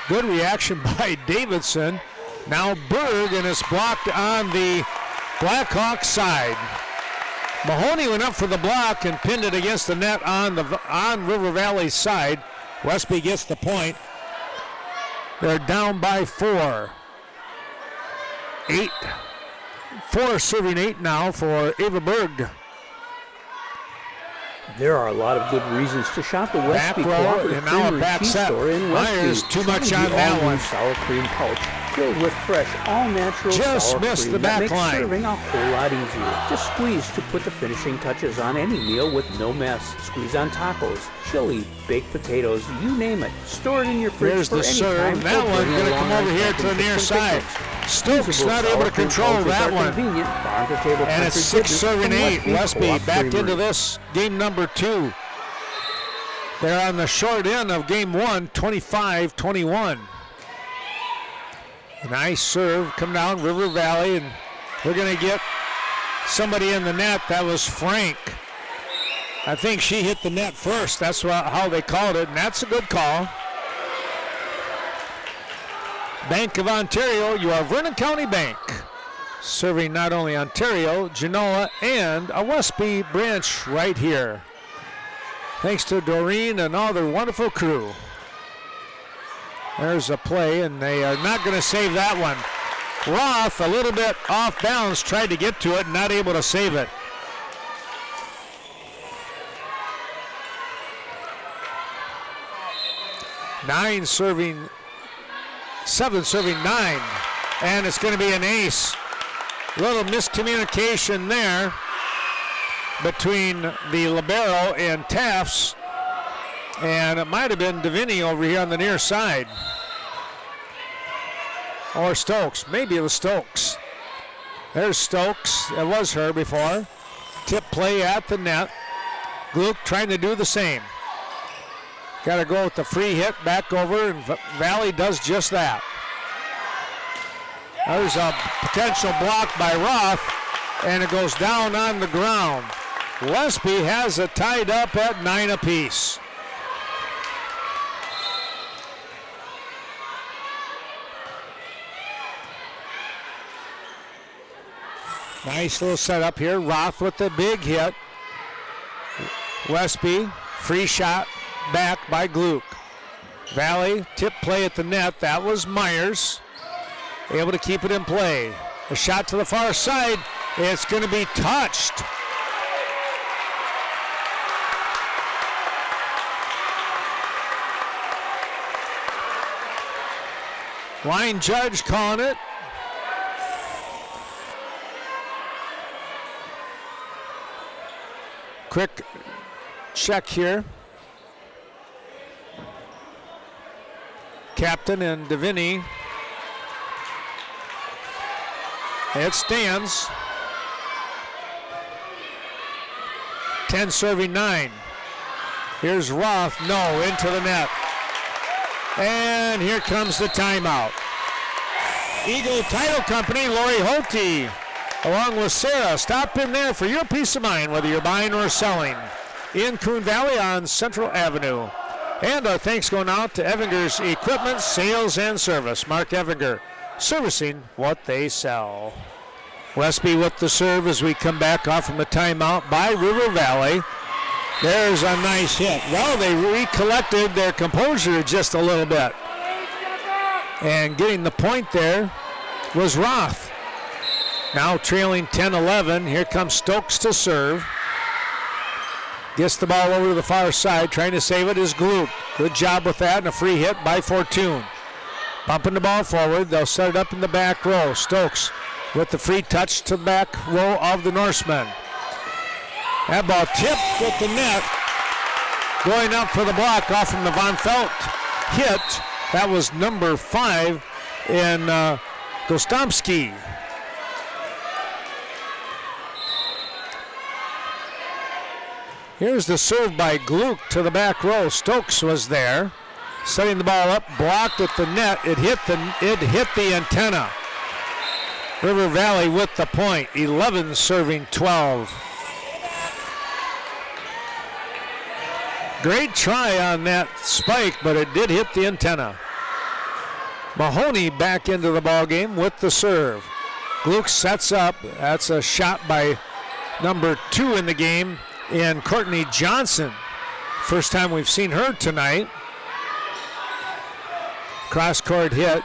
Good reaction by Davidson. Now Berg, and it's blocked on the Blackhawks side. Mahoney went up for the block and pinned it against the net on River Valley's side. Westby gets the point. They're down by 4. 4 serving 8 now for Ava Berg. There are a lot of good reasons to shop the Westby row, Cooperative and now a Creamery back Cheese set. Store in Myers, Westby. too much Try on the that all-new one. sour cream pouch filled with fresh, all-natural Just sour missed cream the that back makes line. serving a whole lot easier. Just squeeze to put the finishing touches on any meal with no mess. Squeeze on tacos, chili, baked potatoes, you name it. Store it in your fridge There's for the any serve. time. That or one's bring it going to along come on over here to camping the near trips side. and picnics. Stokes Usable not able sour to cream control pouches that are one. convenient, farm-to-table And it's country 6 goodness serving from 8. Westby Westby Co-op back Creamery. into this game number 2. They're on the short end of game 1, 25-21. Nice serve, come down River Valley, and we're going to get somebody in the net. That was Frank. I think she hit the net first. That's how they called it, and that's a good call. Bank of Ontario, you are Vernon County Bank. Serving not only Ontario, Genoa, and a Westby branch right here. Thanks to Doreen and all their wonderful crew. There's a play, and they are not going to save that one. Roth, a little bit off balance, tried to get to it, not able to save it. Seven serving 9, and it's going to be an ace. Little miscommunication there between the libero and Tafts, and it might have been Davini over here on the near side. Or Stokes. Maybe it was Stokes. There's Stokes. It was her before. Tip play at the net. Gluck trying to do the same. Got to go with the free hit back over, and Valley does just that. There's a potential block by Roth, and it goes down on the ground. Westby has it tied up at 9 apiece. Nice little setup here. Roth with the big hit. Westby, free shot back by Gluck. Valley, tip play at the net. That was Myers. Able to keep it in play. A shot to the far side. It's going to be touched. Line judge calling it. Quick check here. Captain and Davini. It stands. 10 serving 9. Here's Roth. No, into the net. And here comes the timeout. Eagle Title Company, Lori Holte, along with Sarah. Stop in there for your peace of mind, whether you're buying or selling. In Coon Valley on Central Avenue. And our thanks going out to Evinger's Equipment, Sales, and Service. Mark Evinger, servicing what they sell. Westby with the serve as we come back off from a timeout by River Valley. There's a nice hit. Well, they recollected their composure just a little bit. And getting the point there was Roth. Now trailing 10-11. Here comes Stokes to serve. Gets the ball over to the far side. Trying to save it is Gluck. Good job with that, and a free hit by Fortune. Bumping the ball forward. They'll set it up in the back row. Stokes with the free touch to the back row of the Norsemen. That ball tipped with the net. Going up for the block off from the Von Felt hit. That was number 5 in Gostomski. Here's the serve by Gluck to the back row. Stokes was there, setting the ball up, blocked at the net. It hit the antenna. River Valley with the point. 11 serving 12. Great try on that spike, but it did hit the antenna. Mahoney back into the ball game with the serve. Gluck sets up. That's a shot by number 2 in the game in Courtney Johnson. First time we've seen her tonight. Cross-court hit.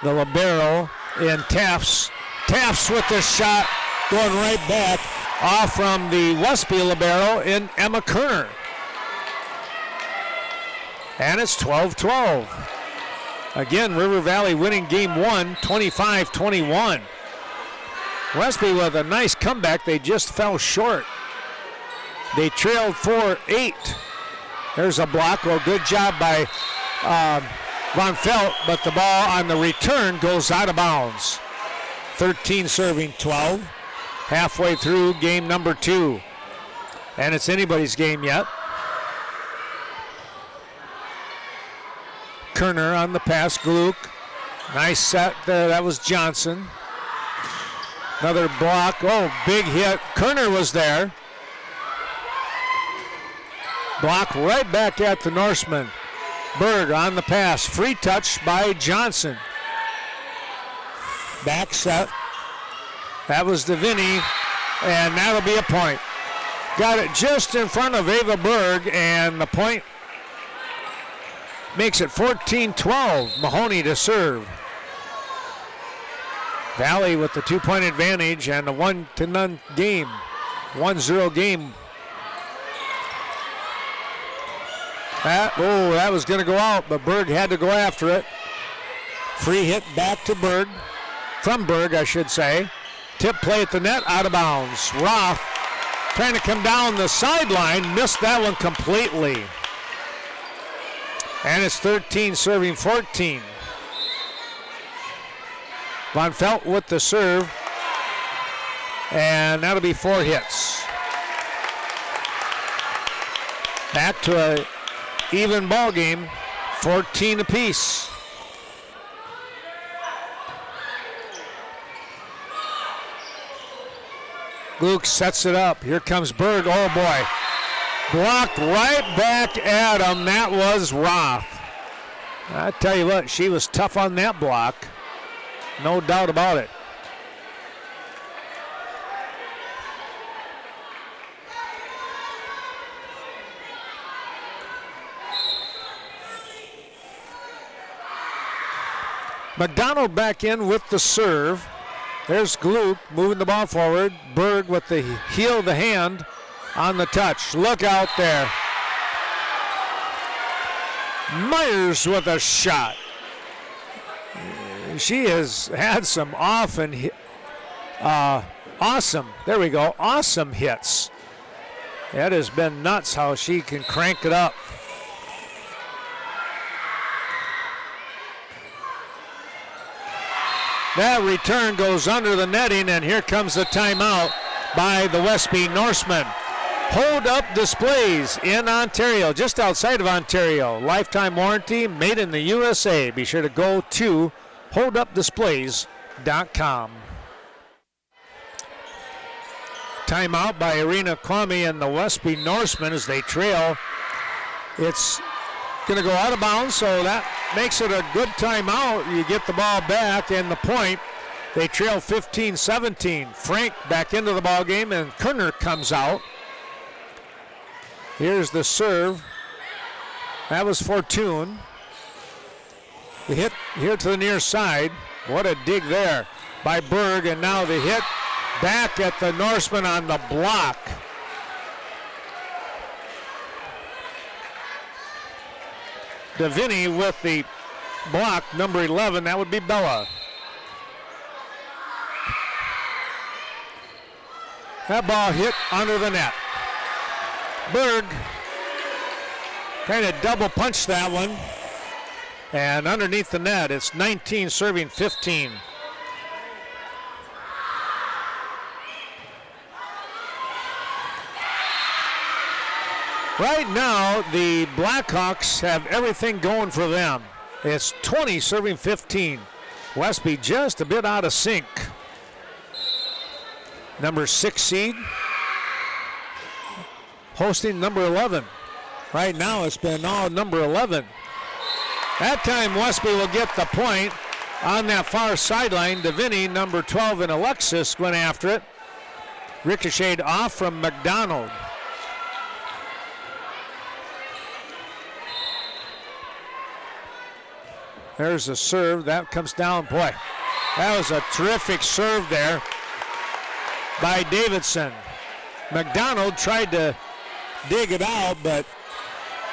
The libero in Tafts. Tafts with the shot going right back off from the Westby libero in Emma Kerner. And it's 12-12. Again, River Valley winning game 1, 25-21. Westby with a nice comeback. They just fell short. They trailed 4-8. There's a block. Well, good job by Von Felt, but the ball on the return goes out of bounds. 13 serving 12. Halfway through game number 2. And it's anybody's game yet. Kerner on the pass, Gluck. Nice set there, that was Johnson. Another block, oh, big hit. Kerner was there. Block right back at the Norseman. Berg on the pass, free touch by Johnson. Back set. That was Davini, and that'll be a point. Got it just in front of Ava Berg, and the point makes it 14-12. Mahoney to serve. Valley with the 2-point advantage and a 1-0 game. 1-0 game. That was going to go out, but Berg had to go after it. Free hit back to Berg. From Berg, I should say. Tip play at the net, out of bounds. Roth trying to come down the sideline, missed that one completely. And it's 13 serving 14. Von Felt with the serve. And that'll be 4 hits. Back to a even ball game, 14 apiece. Luke sets it up. Here comes Berg. Oh boy. Blocked right back at him. That was Roth. I tell you what, she was tough on that block. No doubt about it. McDonald back in with the serve. There's Gluck moving the ball forward. Berg with the heel of the hand on the touch. Look out there. Myers with a shot. She has had some awesome, there we go, awesome hits. That has been nuts how she can crank it up. That return goes under the netting, and here comes the timeout by the Westby Norsemen. Hold Up Displays in Ontario, just outside of Ontario. Lifetime warranty, made in the USA. Be sure to go to holdupdisplays.com. Timeout by Irina Kwame and the Westby Norsemen as they trail. It's going to go out of bounds, so that makes it a good timeout. You get the ball back and the point. They trail 15-17. Frank back into the ball game, and Kerner comes out. Here's the serve. That was Fortune. The hit here to the near side. What a dig there by Berg, and now the hit back at the Norseman on the block. Davini with the block, number 11, that would be Bella. That ball hit under the net. Berg kind of double punched that one. And underneath the net, it's 19 serving 15. Right now, the Blackhawks have everything going for them. It's 20 serving 15. Westby just a bit out of sync. Number 6 seed hosting number 11. Right now, it's been all number 11. That time, Westby will get the point on that far sideline. Davini, number 12, and Alexis went after it. Ricocheted off from McDonald. There's a serve. That comes down. Boy, that was a terrific serve there by Davidson. McDonald tried to dig it out, but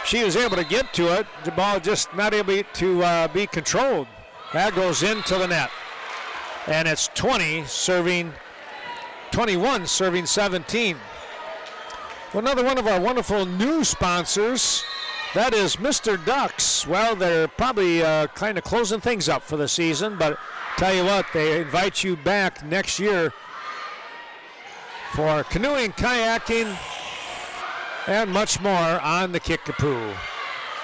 she was able to get to it. The ball just not able to be controlled. That goes into the net. And it's 21 serving 17. Another one of our wonderful new sponsors, that is Mr. Ducks. Well, they're probably kind of closing things up for the season, but tell you what, they invite you back next year for canoeing, kayaking, and much more on the Kickapoo.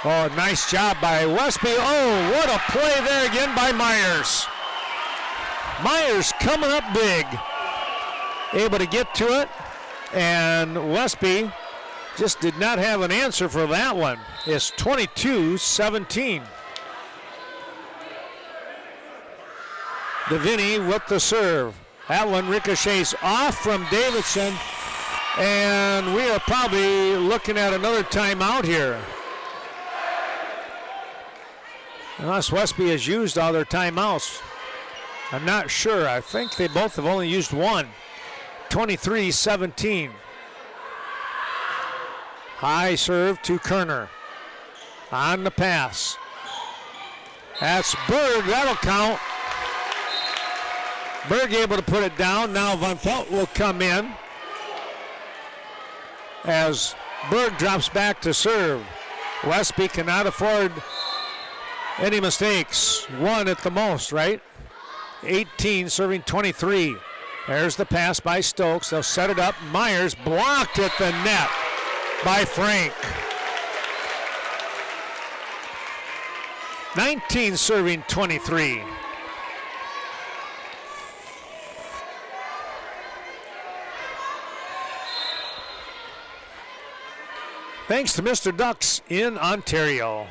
Oh, nice job by Westby. Oh, what a play there again by Myers. Myers coming up big. Able to get to it, and Westby just did not have an answer for that one. It's 22-17. Davini with the serve. That one ricochets off from Davidson, and we are probably looking at another timeout here. Unless Westby has used all their timeouts. I'm not sure. I think they both have only used one. 23-17. High serve to Kerner. On the pass. That's Berg. That'll count. Berg able to put it down. Now Van Pelt will come in as Berg drops back to serve. Westby cannot afford any mistakes. One at the most, right? 18 serving 23. There's the pass by Stokes. They'll set it up. Myers blocked at the net by Frank. 19 serving 23. Thanks to Mr. Ducks in Ontario.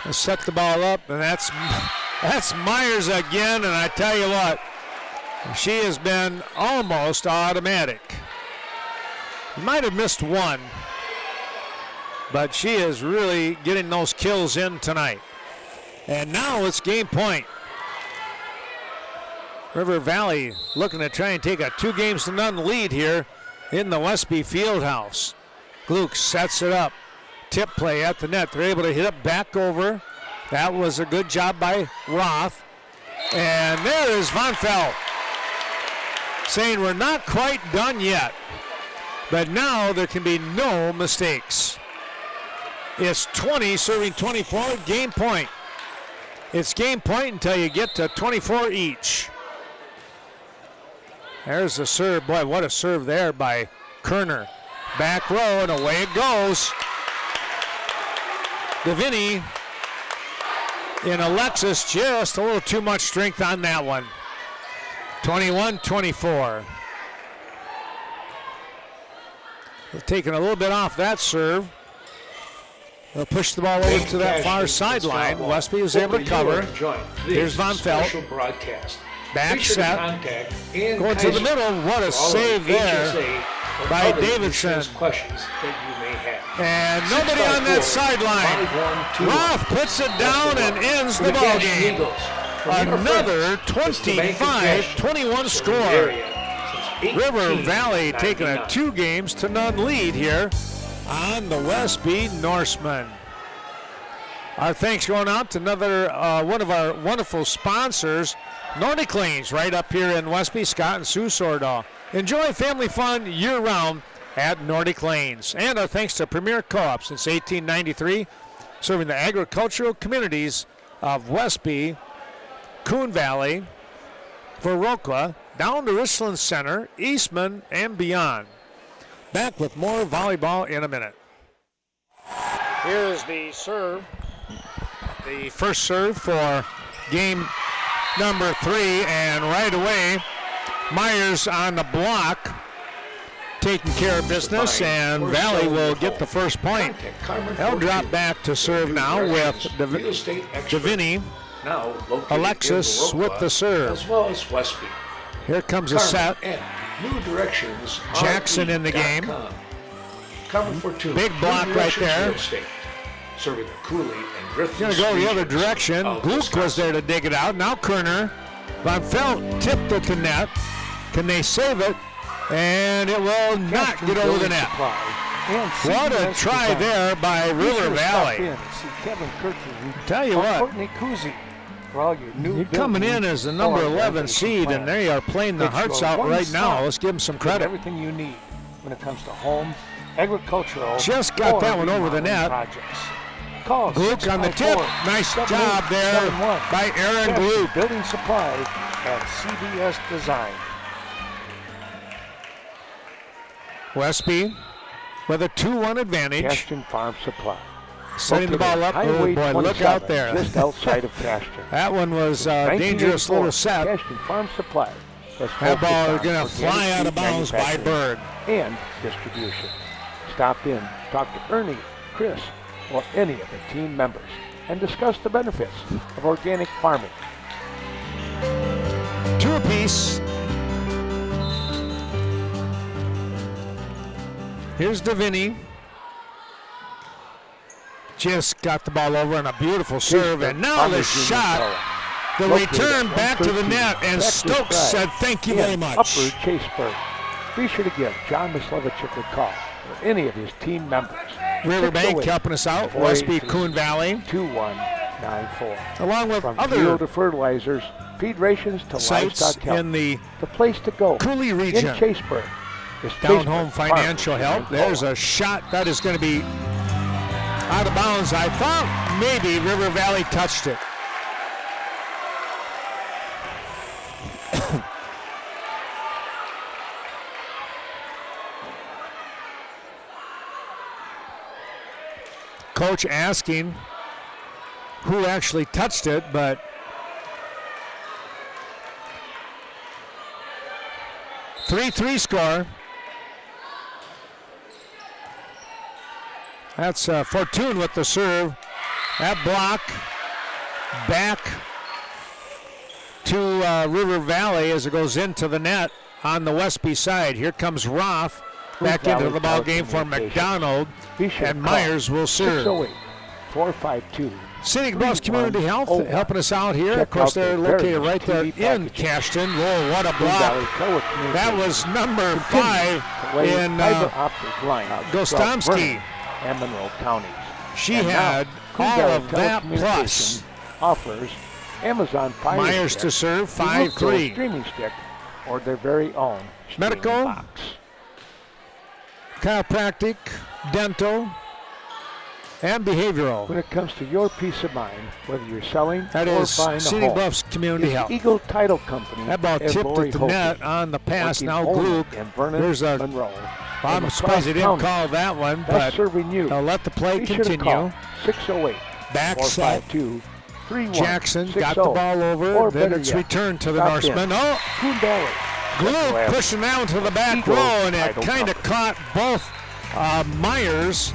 Let's set the ball up, and that's Myers again, and I tell you what, she has been almost automatic. Might have missed one, but she is really getting those kills in tonight. And now it's game point. River Valley looking to try and take a 2-0 lead here in the Westby Fieldhouse. Gluck sets it up. Tip play at the net. They're able to hit it back over. That was a good job by Roth. And there is Von Felt saying we're not quite done yet. But now there can be no mistakes. It's 20 serving 24, game point. It's game point until you get to 24 each. There's the serve. Boy, what a serve there by Kerner. Back row, and away it goes. Deviney and Alexis, just a little too much strength on that one. 21-24. Taking a little bit off that serve. They'll push the ball over to that far sideline. Westby is able to cover. Here's Von Felt. Back set. Going to the middle. What a save there by Davidson. And nobody on that sideline. Roth puts it down and ends the ball game. Another 25-21 score. River Valley taking a 2-0 lead here on the Westby Norsemen. Our thanks going out to another one of our wonderful sponsors, Nordic Lanes, right up here in Westby. Scott and Sue Sordahl. Enjoy family fun year-round at Nordic Lanes. And our thanks to Premier Co-op since 1893, serving the agricultural communities of Westby, Coon Valley, Viroqua, down to Richland Center, Eastman, and beyond. Back with more volleyball in a minute. Here's the serve. The first serve for game number 3, and right away, Myers on the block, taking care of business, and Valley will get the first point. They'll drop back to serve now with Deviney. Alexis with the serve. As well as Westby. Here comes a set. New Directions. Jackson in the game. For 2. Big block right there. Serving the Cooley and Griffin. Going to go the other direction. Gluck was there to dig it out. Now Kerner. Von Felt tipped at the net. Can they save it? And it will not get over the net. What a try there by River Valley. Tell you what, you're coming in as the number 11 seed, and they are playing the hearts out right now. Let's give them some credit. Everything you need when it comes to home, agricultural, just got that one over the net. Gluck on the tip. Nice job there by Aaron Gluck. Building supply and CBS Design. Westby with a 2-1 advantage. Cashton Farm Supply. Setting the ball up. Oh boy, look out there. Just outside of Cashton. That one was a dangerous little set. Cashton Farm Supply. That ball is going to fly out of bounds by Bird. And distribution. Stop in, talk to Ernie, Chris, or any of the team members and discuss the benefits of organic farming. 2 apiece. Here's Deviney. Just got the ball over on a beautiful serve, and now the shot, the return back to the net, and Stokes said thank you very much. Upper Chaseburg. Be sure to give John Mislevich a call or any of his team members. Riverbank helping us out, Westby, Coon Valley. 2194. Along with From other fuel to fertilizers, feed rations to sites livestock health. in the place to go Cooley region. in Chaseburg. Down home financial help. There's a shot that is going to be out of bounds. I thought maybe River Valley touched it. coach asking who actually touched it, but three score. That's Fortune with the serve. That block back to River Valley as it goes into the net on the Westby side. Here comes Roth back into the ball game for McDonald, and Myers will serve. 608-452. Scenic Bluffs Community Health helping us out here. Of course, they're located right there in Cashton. Whoa, what a block. That was number 5 in Gostomski. And Monroe counties. She had all of that plus. Offers Amazon Fire Myers Stick, to serve, the Wilco 5-3. streaming stick, or their very own Medical, streaming box. chiropractic, dental, and behavioral. When it comes to your peace of mind, whether you're selling That or is buying a Scenic home, Bluffs Community it's Health. Eagle Title Company. That ball and tipped Lori at the Hogan, net on the pass. working Now only Gluck. in Vernon, There's a. Monroe. I'm and surprised they didn't County. call that one, That's but serving you. they'll let the play Be sure to continue. call 608 Back set. 452 Jackson got the ball over. Or Then better it's yet, returned to the stop in. Norsemen. Oh, Coon Valley. Gluck pushing down to the back Eagle row, and it Title kind of Company. caught both Myers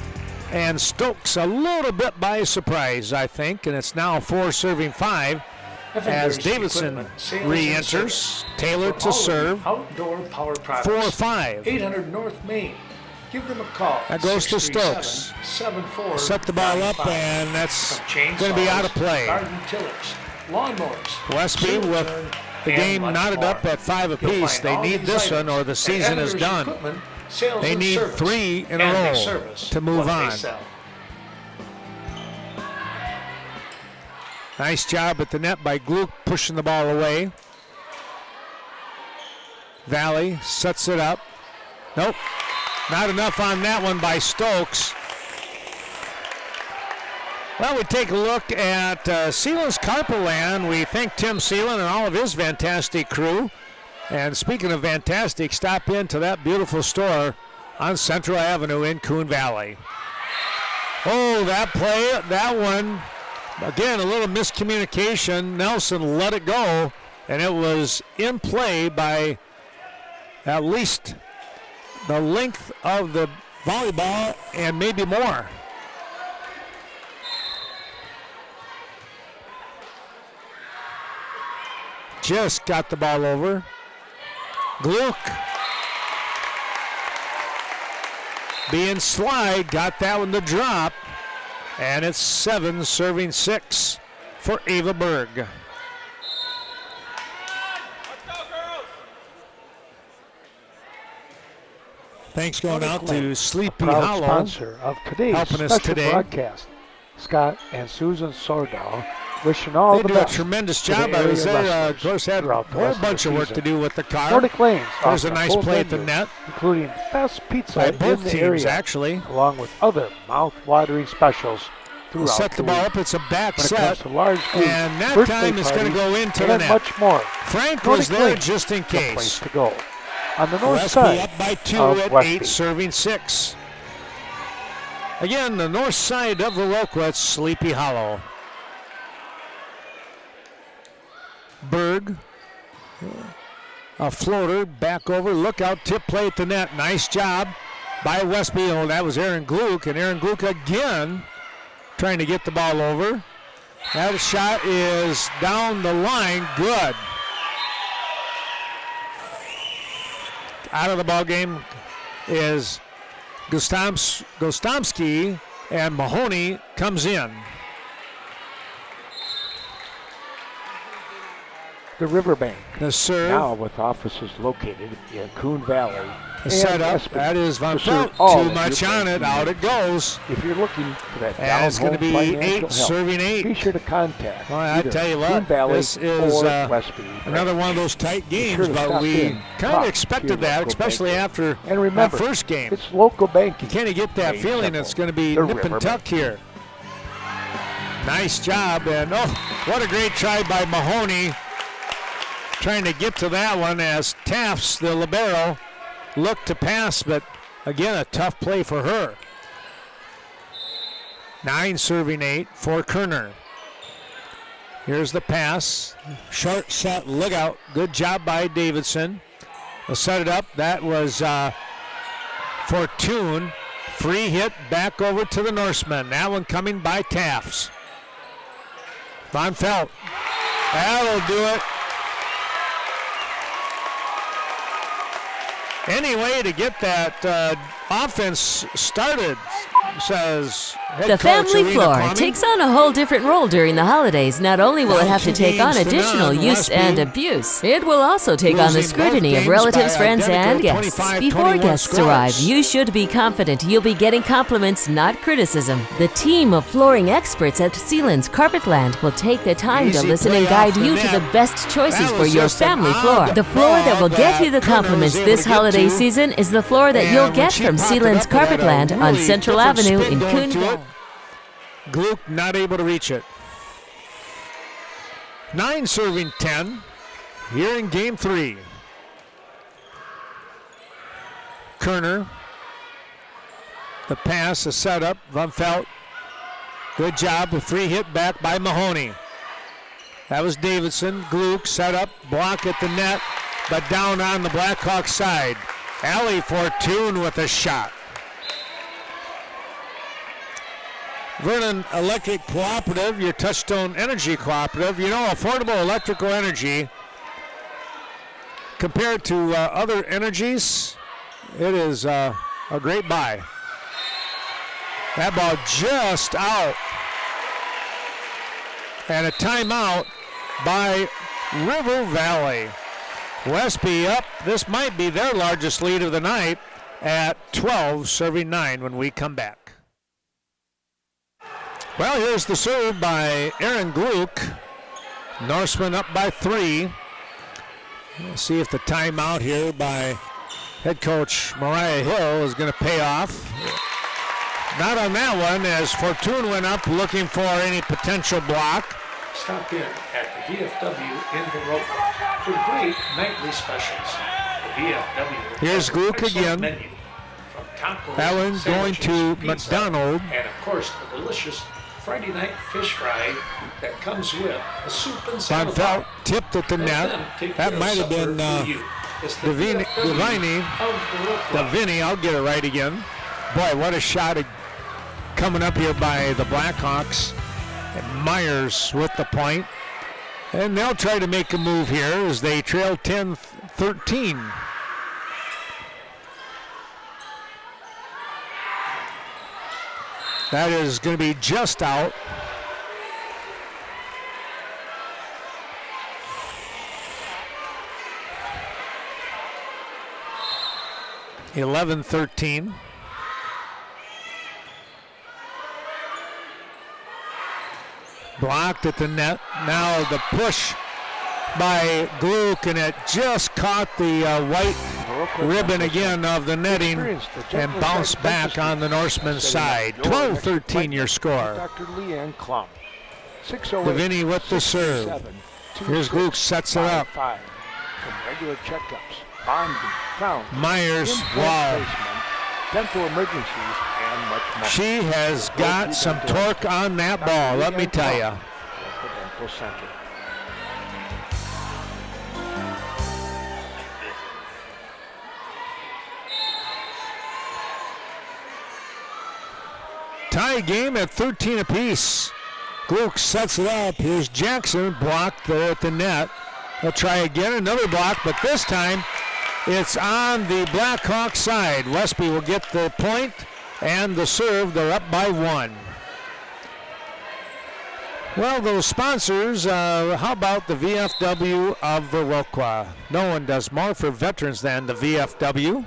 and Stokes a little bit by surprise, I think. And it's now 4 serving 5 as Davidson re-enters. Taylor to serve. Outdoor power products. 4-5. 800 North Main. Give them a call. That goes to Stokes. 637-7495. Set the ball up, and that's going to be out of play. Garden tillers, lawnmowers, Westby zero with turn, the and game much knotted more. up at 5 You'll apiece. find They all need these this one items or the at season is Editors done. Equipment, Sales They and need service, 3 in a and they row service to move what they on. sell. Nice job at the net by Gluck pushing the ball away. Valley sets it up. Nope. Not enough on that one by Stokes. Well, we take a look at Sealand's Carpeland. We thank Tim Sealand and all of his fantastic crew. And speaking of fantastic, stop into that beautiful store on Central Avenue in Coon Valley. Oh, that play, that one, again, a little miscommunication. Nelson let it go, and it was in play by at least the length of the volleyball and maybe more. Just got the ball over. Gluck being sly, got that one to drop, and it's 7 serving 6 for Ava Berg. Thanks going out to Sleepy Proud Hollow, sponsor of today's helping us special today. broadcast. Scott and Susan Sordahl wishing all They the do a best. tremendous to the job. I was area there, of wrestlers course, had a throughout the whole rest of the bunch of work season. to do with the car. Nordic Lanes There's a offers nice full play at the menu, net including best pizza by in both the teams, area, actually. along with other mouth-watering specials We'll throughout set the ball week. up. It's a back When it set. comes to large group, And that birthday time it's going to parties, go into and the net. much more. Frank Nordic was there Lanes, just in the place case. to go. On the north Westby side up by 2 of at Westby. 8, serving 6. Again, the north side of Viroqua, it's Sleepy Hollow. Berg, a floater, back over, look out, tip play at the net. Nice job by Westby. Oh, that was Aaron Gluck, and Aaron Gluck again trying to get the ball over. That shot is down the line, good. Out of the ball game is Gostomski, and Mahoney comes in. The Riverbank, The serve, now with offices located in Coon Valley. the and setup, Westby. that is Von To serve Felt. all Too of much your on it, banking out it needs. goes. If you're looking for that And it's going to down-home be financial 8, help, serving be 8. sure to contact Well, I either tell you Coon what, Valley this is or Westby. another one of those tight games, sure to but stop we in, kind talk of to expected your that, local especially banker. after And that remember, first game. it's local banking. You kind of get that Made feeling simple. it's going to be The nip and Riverbank. tuck here. Nice job, and oh, what a great try by Mahoney. Trying to get to that one as Tafts, the libero, looked to pass, but again, a tough play for her. 9 serving 8 for Kerner. Here's the pass. Short set, look out. Good job by Davidson. They'll set it up. That was Fortune. Free hit back over to the Norsemen. That one coming by Tafts. Von Felt. That'll do it. Any way to get that offense started, says head The coach family Arena floor Kwame. takes on a whole different role during the holidays. Not only will it have to Two take on games to additional none, use Westby and abuse, it will also take on the losing both scrutiny of games relatives, by friends, and identical guests. 25-21 Before guests scores. arrive, you should be confident you'll be getting compliments, not criticism. The team of flooring experts at Sealands Carpetland will take the time to Easy listen play and guide off the you to net. the best choices That for was your just an family odd floor. The floor that will ball get you the that Kerner compliments was able this to get holiday to. season is the floor that And you'll when get she from popped it Sealands up, it had a Carpetland on really Central different Avenue spin in going to Coonville. it. Gluck not able to reach it. 9 serving 10 here in game 3. Kerner. The pass, the setup. Von Felt. Good job. A free hit back by Mahoney. That was Davidson. Gluck set up. Block at the net, but down on the Blackhawks side. Allie Fortune with a shot. Vernon Electric Cooperative, your Touchstone Energy Cooperative. You know, affordable electrical energy compared to other energies, it is a great buy. That ball just out. And a timeout by River Valley. Westby up. This might be their largest lead of the night at 12, serving 9 when we come back. Well, here's the serve by Aaron Gluck. Norsemen up by 3. We'll see if the timeout here by head coach Mariah Hill is going to pay off. Not on that one, as Fortune went up looking for any potential block. Stop in at the VFW in Baroka for great nightly specials. The VFW Here's has an Gluck excellent again. menu, from tacos, That one's going sandwiches, to pizza, McDonald. and of course the delicious Friday night fish fry that comes with a soup and Von salad Felt bar. tipped at the Let net. them take That care of might have supper been for you. It's the Davini. VFW of Baroka. Davini, I'll get it right again. Boy, what a shot coming up here by the Blackhawks. And Myers with the point. And they'll try to make a move here as they trail 10-13. That is going to be just out. (11-13). Blocked at the net. Now the push by Gluck, and it just caught the white ribbon again of the netting and bounced back on the Norsemen's side. 12-13 your score. Dr. Leanne Klum. Davini with the serve. Here's Gluck, sets it up. From regular checkups, bonding, crown, Myers, implant wow. placement, dental emergencies, and much more. She has got some torque on that ball, let me tell you. Dental Center. Tie game at 13 apiece. Gluck sets it up. Here's Jackson, blocked there at the net. They'll try again, another block, but this time it's on the Blackhawks side. Westby will get the point and the serve. They're up by 1. Well, those sponsors, how about the VFW of Viroqua? No one does more for veterans than the VFW.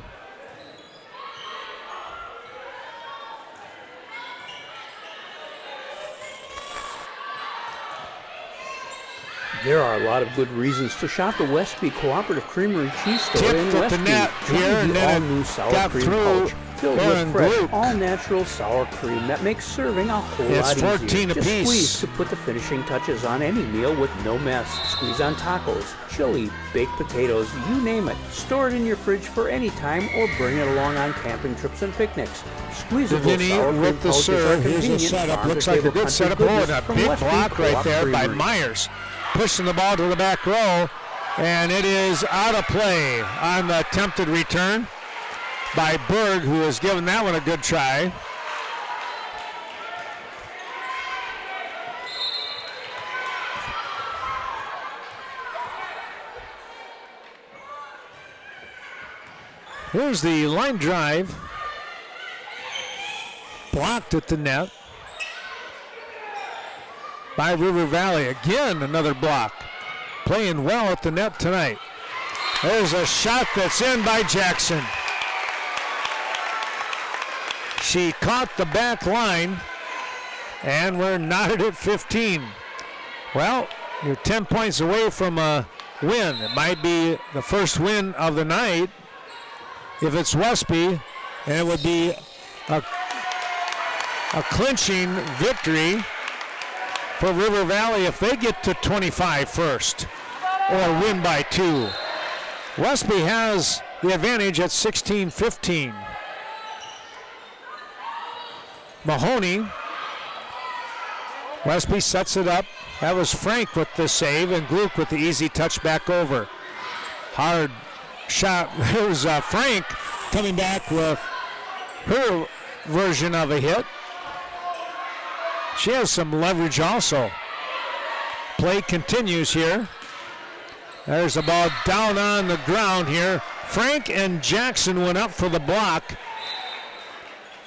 There are a lot of good reasons to shop the Westby Cooperative Creamery Cheese Store in Tipped at the Westby. net Try here, and the then all-new it sour got cream through pouch. filled Aaron with fresh, Gluck. all-natural sour cream that makes serving a whole It's lot 14 easier. Just apiece. squeeze to put the finishing touches on any meal with no mess. Squeeze on tacos, chili, baked potatoes, you name it. Store it in your fridge for any time or bring it along on camping trips and picnics. Squeezable Davini sour cream with the pouches are serve. Here's a convenient setup. farm Looks to like a table good country setup. Oh, and goodness a from big Westby block right Co-op there by Creamery. Myers. Pushing the ball to the back row, and it is out of play on the attempted return by Berg, who has given that one a good try. Here's the line drive. Blocked at the net by River Valley. Again, another block. Playing well at the net tonight. There's a shot that's in by Jackson. She caught the back line, and we're knotted at 15. Well, you're 10 points away from a win. It might be the first win of the night if it's Westby, and it would be a clinching victory for River Valley if they get to 25 first or win by 2. Westby has the advantage at 16-15. Mahoney. Westby sets it up. That was Frank with the save and Gluck with the easy touch back over. Hard shot. Here's Frank coming back with her version of a hit. She has some leverage also. Play continues here. There's a ball down on the ground here. Frank and Jackson went up for the block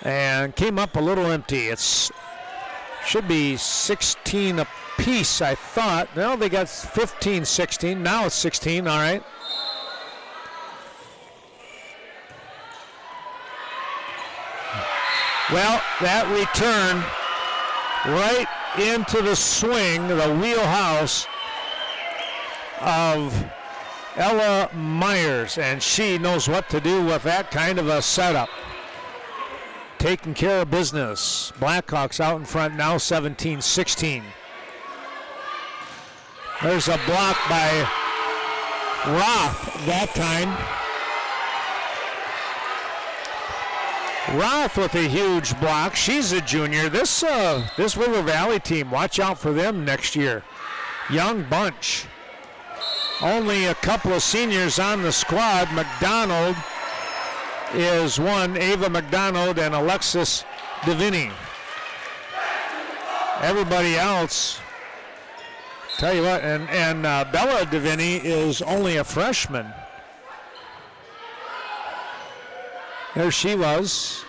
and came up a little empty. It's should be 16 apiece, I thought. No, they got 15, 16. Now it's 16, all right. Well, that return right into the swing, the wheelhouse of Ella Myers, and she knows what to do with that kind of a setup. Taking care of business. Blackhawks out in front now, 17-16. There's a block by Roth that time. Roth with a huge block. She's a junior. This River Valley team, watch out for them next year. Young bunch. Only a couple of seniors on the squad. McDonald is one, Ava McDonald and Alexis Davini. Everybody else, tell you what, and Bella Davini is only a freshman. There she was.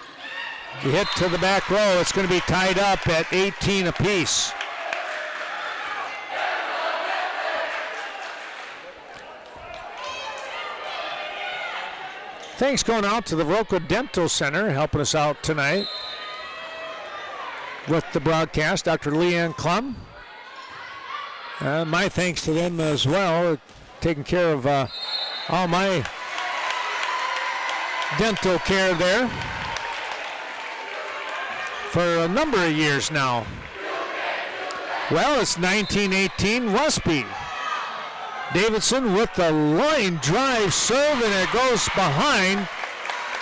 The hit to the back row. It's going to be tied up at 18 apiece. Thanks going out to the Roca Dental Center helping us out tonight with the broadcast. Dr. Leanne Klum. My thanks to them as well, taking care of all my dental care there for a number of years now. Well, it's 1918 Westby. Davidson with the line drive serve, and it goes behind.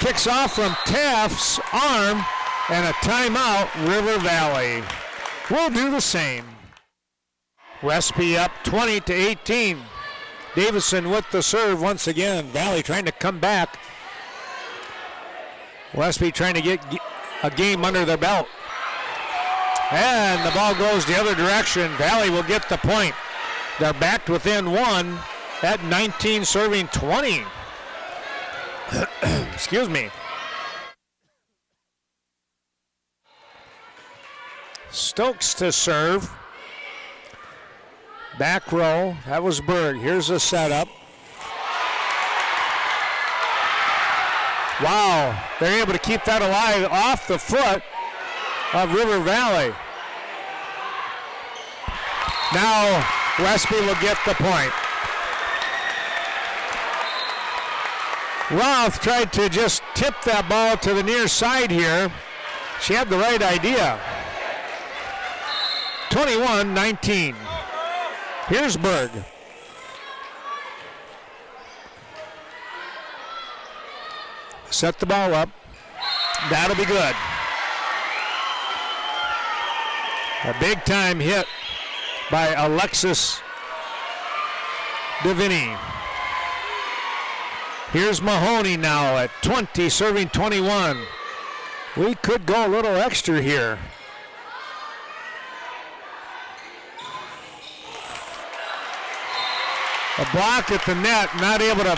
Kicks off from Taft's arm, and a timeout, River Valley. We'll do the same. Westby up 20-18. Davidson with the serve once again. Valley trying to come back. Westby trying to get a game under their belt. And the ball goes the other direction. Valley will get the point. They're backed within one at 19 serving 20. Excuse me. Stokes to serve. Back row. That was Berg. Here's a setup. Wow. They're able to keep that alive off the foot of River Valley. Now Westby will get the point. Roth tried to just tip that ball to the near side here. She had the right idea. 21-19. Here's Berg. Set the ball up. That'll be good. A big time hit by Alexis Deviney. Here's Mahoney now at 20, serving 21. We could go a little extra here. A block at the net, not able to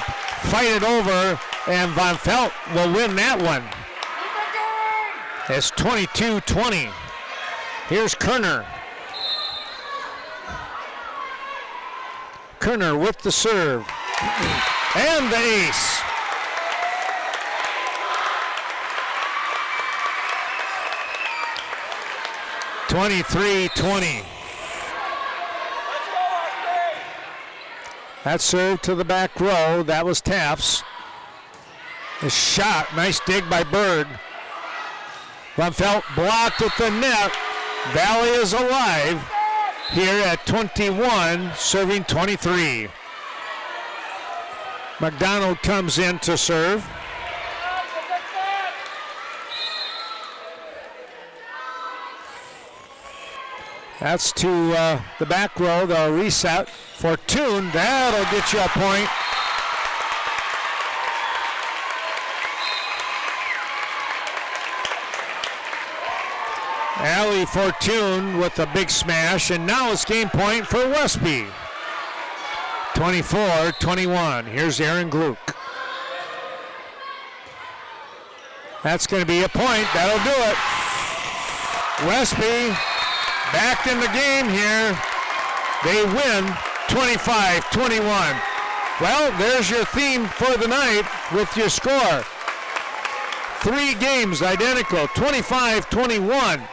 fight it over, and Von Felt will win that one. It's 22-20. Here's Kerner. Kerner with the serve. And the ace. (23-20). That serve to the back row. That was Taft's. A shot. Nice dig by Berg. Von Felt blocked at the net. Valley is alive here at 21, serving 23. McDonald comes in to serve. That's to the back row. They'll reset. Fortune, that'll get you a point. Allie Fortune with a big smash, and now it's game point for Westby. 24-21. Here's Aaron Gluck. That's going to be a point. That'll do it. Westby back in the game here. They win 25-21. Well, there's your theme for the night with your score. 3 games identical, 25-21.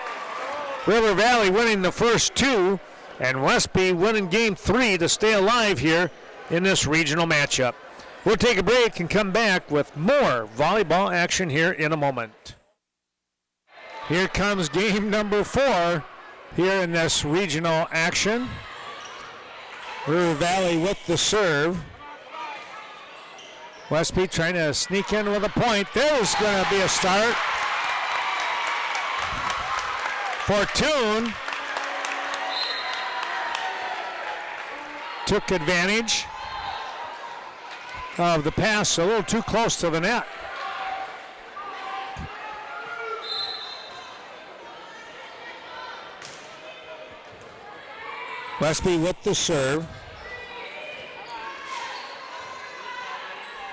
River Valley winning the first 2, and Westby winning game 3 to stay alive here in this regional matchup. We'll take a break and come back with more volleyball action here in a moment. Here comes game number 4 here in this regional action. River Valley with the serve. Westby trying to sneak in with a point. There's going to be a start. Fortune took advantage of the pass a little too close to the net. Westby with the serve.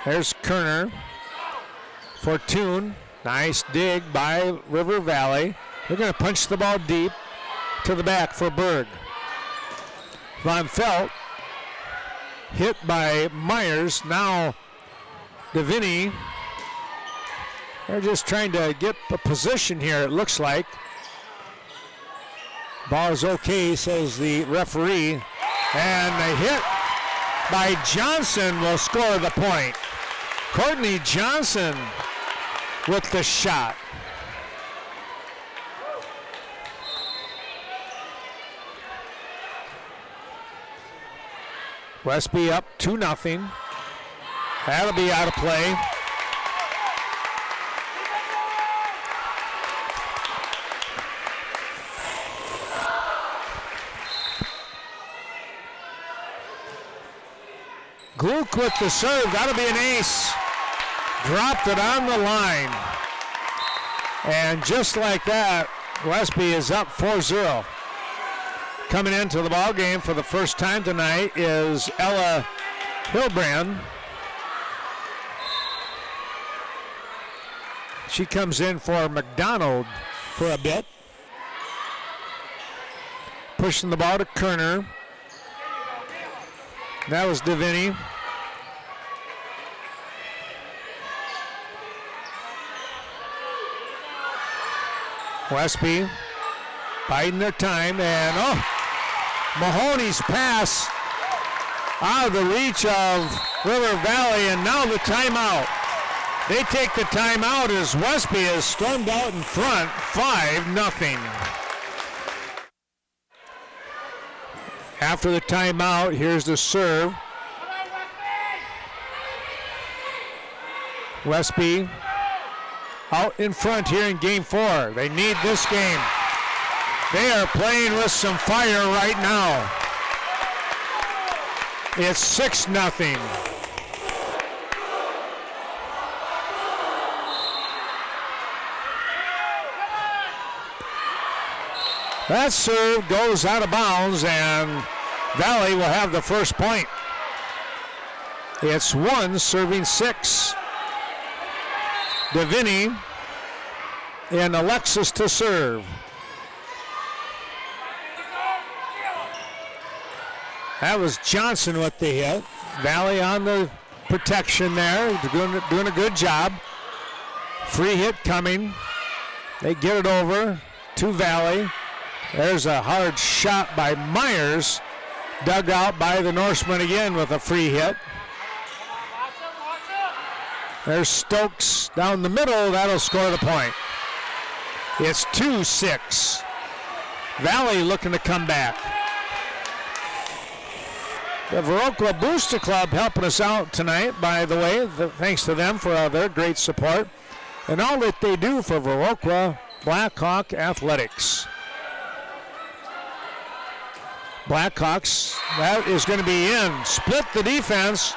There's Kerner. Fortune, nice dig by River Valley. They're going to punch the ball deep to the back for Berg. Von Felt hit by Myers. Now Deviney. They're just trying to get a position here, it looks like. Ball is okay, says the referee. And the hit by Johnson will score the point. Courtney Johnson with the shot. Westby up 2-0. That'll be out of play. Gluck with the serve. That'll be an ace. Dropped it on the line. And just like that, Westby is up 4-0. Coming into the ball game for the first time tonight is Ella Hilbrand. She comes in for McDonald for a bit. Pushing the ball to Kerner. That was Deviney. Westby biding their time, and Mahoney's pass out of the reach of River Valley, and now the timeout. They take the timeout as Westby is stormed out in front, 5-0. After the timeout, here's the serve. Westby out in front here in game 4. They need this game. They are playing with some fire right now. It's 6-0. That serve goes out of bounds, and Valley will have the first point. It's 1 serving 6. Deviney and Alexis to serve. That was Johnson with the hit. Valley on the protection there, doing a good job. Free hit coming. They get it over to Valley. There's a hard shot by Myers, dug out by the Norsemen again with a free hit. There's Stokes down the middle. That'll score the point. It's 2-6. Valley looking to come back. The Viroqua Booster Club helping us out tonight, by the way. Thanks to them for their great support and all that they do for Viroqua Blackhawk Athletics. Blackhawks, that is going to be in. Split the defense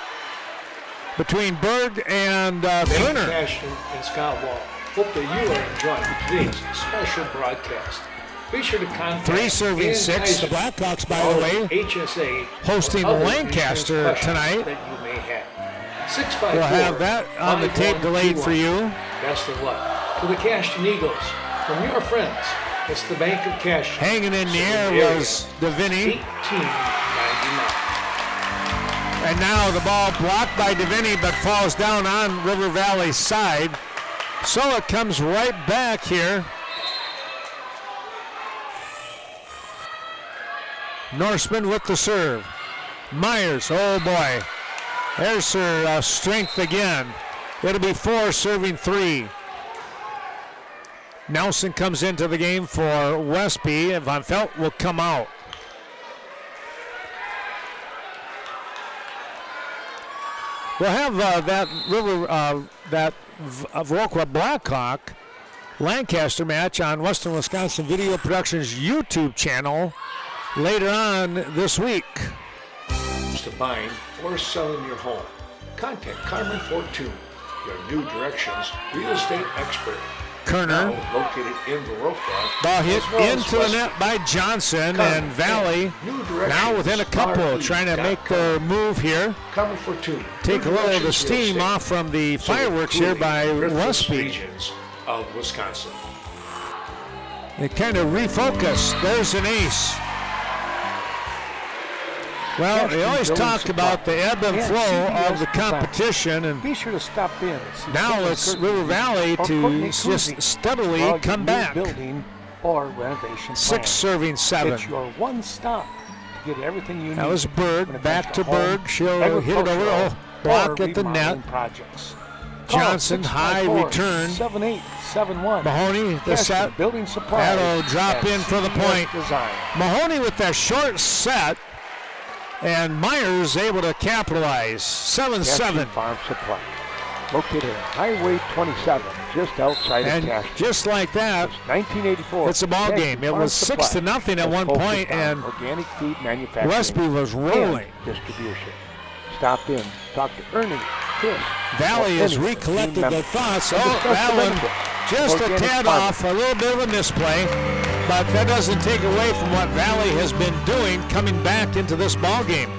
between Berg and Turner. Ashton and Scott Wall. Hope that you are enjoying today's special broadcast. Be sure to contact 3 serving 6. The Blackhawks, by the way, HSA hosting Lancaster tonight. That you may have. 654. We'll have that on the tape delayed for you. Best of luck to the Cashton Eagles from your friends. It's the Bank of Cash. Hanging in the air was Deviney. 1899. And now the ball blocked by Deviney, but falls down on River Valley's side. So it comes right back here. Norseman with the serve. Myers, oh boy. There's her strength again. It'll be 4 serving 3. Nelson comes into the game for Westby, and Von Felt will come out. We'll have that Viroqua Blackhawk Lancaster match on Western Wisconsin Video Productions YouTube channel later on this week. To buying or selling your home, contact Carmen Fortune, your New Directions real estate expert. Kerner, now located in Viroqua. ball hit into the net by Johnson, and Valley now within a couple, trying to make their move here. Carmen Fortune. Take a little of the steam off from the fireworks here by Westby. Regions of Wisconsin. They kind of refocus. There's an ace. Well, they always talk about the ebb and flow of the competition, and be sure to stop in. now it's River Valley to just steadily come back. Building or renovation 6 serving 7. It's your one stop to get everything you need. That was Berg. Back to Berg. She'll hit it over. Oh, block at the net. Projects. Johnson, high return. 7871. Mahoney, the set. Building supplies. That'll drop in for the point. Design. Mahoney with that short set. And Myers able to capitalize. 7-7. Farm Supply, located on Highway 27, just outside of Cashton. Just like that, 1984. it's a ball game. It was 6-0 at one point, and organic feed manufacturing. Westby was rolling. Distribution. Stop in, talk to Ernie, Chris. Valley has recollected their thoughts. Oh, that one just a tad off, a little bit of a misplay. But that doesn't take away from what Valley has been doing coming back into this ball game.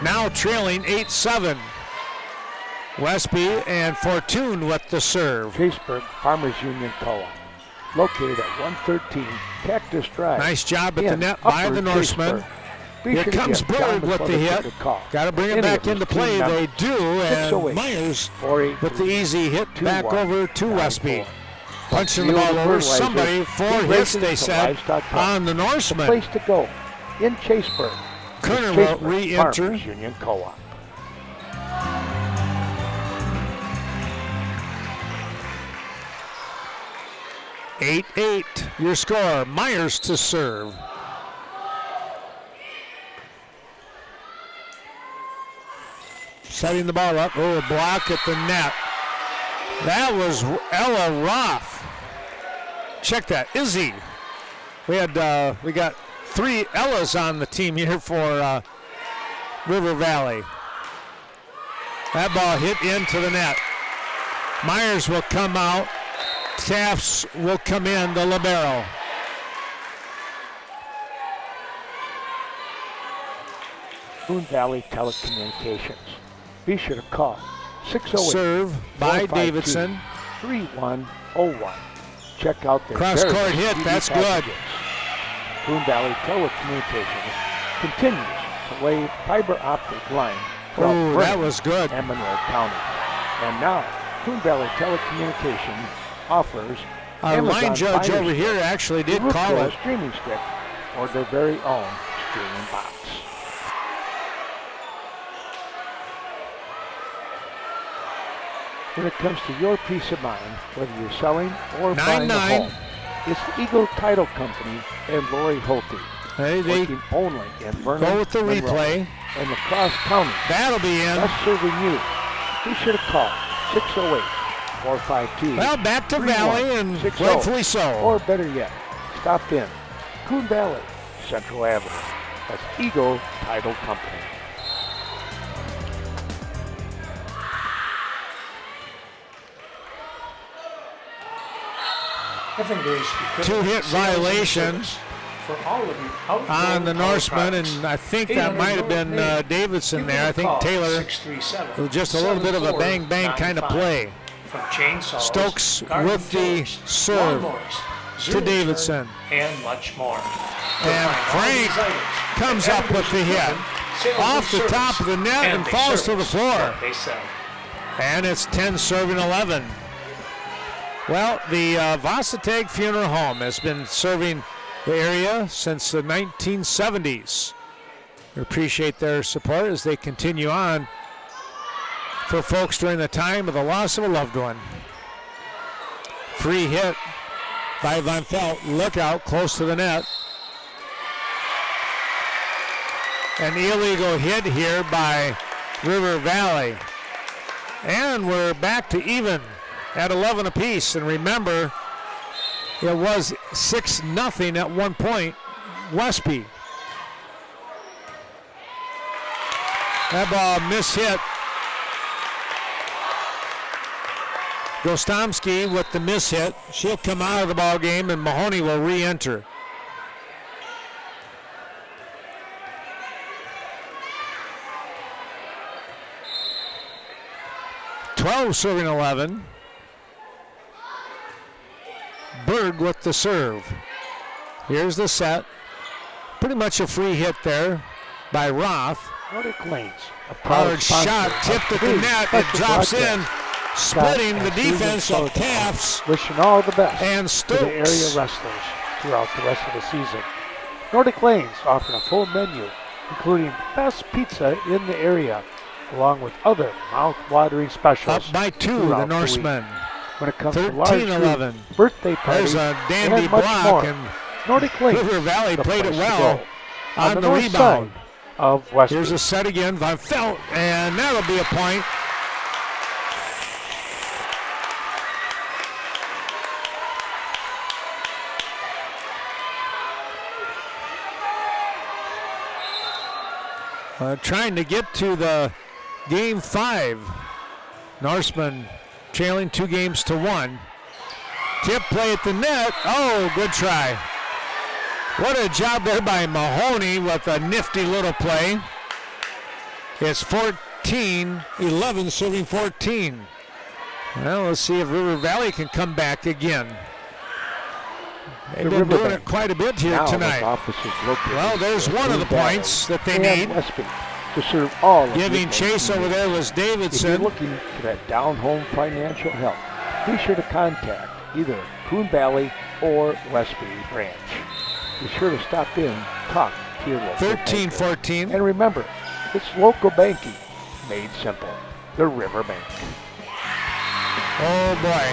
Now trailing 8-7. Westby and Fortune with the serve. Caseburg Farmers Union Co-op, located at 113 Cactus Drive. Nice job at the net by the Norsemen. Here comes Berg with the hit. Got to bring it back into play. They do, and Myers with the easy hit back over to Westby. Punching the ball over. Somebody, 4 hits, they said, on the Norsemen. Place to go in Chaseburg. Kerner will re-enter. Union Co-op. 8-8, your score. Myers to serve. Setting the ball up. Oh, a block at the net. That was Ella Roth. Check that. Izzy. We got 3 Ellas on the team here for River Valley. That ball hit into the net. Myers will come out. Tafts will come in, the libero. Boone Valley Telecommunications. Be sure to call 608 Serve by Davidson. 3101. Check out their Cross various court hit, TV that's packages. good. Boone Valley Telecommunications continues to lay fiber optic line throughout Oh, that Vernon was good. and Monroe County. And now, Boone Valley Telecommunications offers Our Amazon line judge Fire over here Stick, actually the did call Rookville it. streaming stick, or their very own streaming box. When it comes to your peace of mind, whether you're selling or buying a 9-9. home, it's Eagle Title Company and Lori Holte. Hey, they Working only in Vernon, go with the Monroe, replay. and the Cross County. That'll be in. Best serving you. Be sure to call 608-452. Well, back to Valley, and 3160. rightfully so. Or better yet, stop in Coon Valley, Central Avenue. That's Eagle Title Company. Two-hit violation for all of you on the Norsemen, and I think that might have been Davidson there. I think Taylor, it was just a little bit of a bang-bang kind of play. From chainsaws, Stokes garden with the fillers, serve lawnmowers, to zero Davidson. turn, and much more. And Frank comes up with the hit off the top of the net and falls to the floor. They sell. And it's 10 serving 11. Well, the Vasatag Funeral Home has been serving the area since the 1970s. We appreciate their support as they continue on for folks during the time of the loss of a loved one. Free hit by Van Pelt. Look out, close to the net. An illegal hit here by River Valley. And we're back to even at 11 apiece. And remember, it was 6-0 at one point, Westby. That ball mishit. Gostomski with the mishit. She'll come out of the ball game, and Mahoney will re-enter. Serving 11. Berg with the serve. Here's the set. Pretty much a free hit there by Roth. Nordic Lanes, a Hard proud sponsor shot, of tipped at the today's net. It special drops broadcast. in, splitting Scott the and Susan defense of Sullivan, Taps wishing all the best and to the area Stokes. wrestlers throughout the rest of the season. Nordic Lanes offering a full menu, including the best pizza in the area, along with other mouth-watering specials. Up by 2, the throughout the Norsemen. week. When it comes to 13-11. large birthday parties There's a dandy and much block, more, and Nordic Lanes, River Valley the played it place to well go. on the north rebound. side of Westby. Here's a set again, Van Pelt, and that'll be a point. Trying to get to the game 5. Norsemen trailing 2-1. Tip play at the net. Oh, good try. What a job there by Mahoney with a nifty little play. It's 14-11, serving 14. Well, let's see if River Valley can come back again. They've been doing it quite a bit here now tonight. Well, there's one of the points that they need. Westby to serve all of Giving your chase over there was If you're Davidson. looking for that down-home financial help, be sure to contact either Coon Valley or Westby branch. Be sure to stop in, talk to your local banker. 13-14. And remember, it's local banking made simple. The River Bank. Oh boy.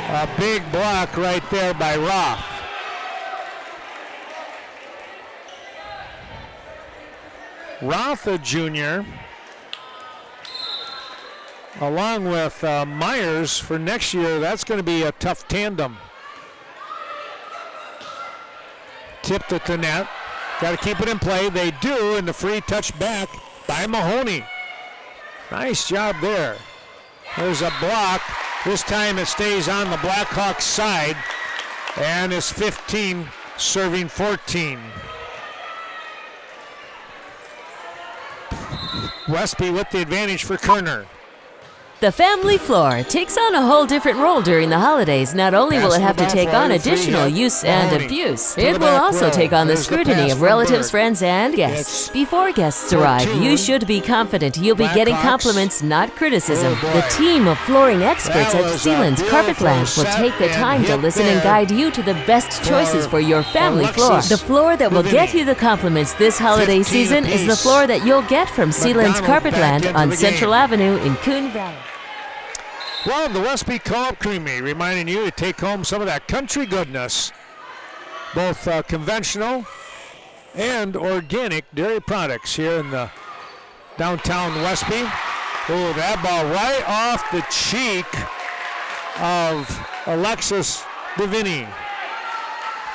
A big block right there by Roth. Roth, a junior, along with Myers for next year. That's going to be a tough tandem. Tipped at the net. Got to keep it in play. They do, and the free touch back by Mahoney. Nice job there. There's a block. This time it stays on the Blackhawks side, and it's 15 serving 14. Westby with the advantage for Kerner. The family floor takes on a whole different role during the holidays. Not only will it have to take on additional use and abuse, it will also take on the scrutiny of relatives, friends, and guests. Before guests arrive, you should be confident you'll be getting compliments, not criticism. The team of flooring experts at Sealand's Carpetland will take the time to listen and guide you to the best choices for your family floor. The floor that will get you the compliments this holiday season is the floor that you'll get from Sealand's Carpetland on Central Avenue in Coon Valley. Well, the Westby Co-op Creamery reminding you to take home some of that country goodness. Both conventional and organic dairy products here in the downtown Westby. Oh, that ball right off the cheek of Alexis Deviney.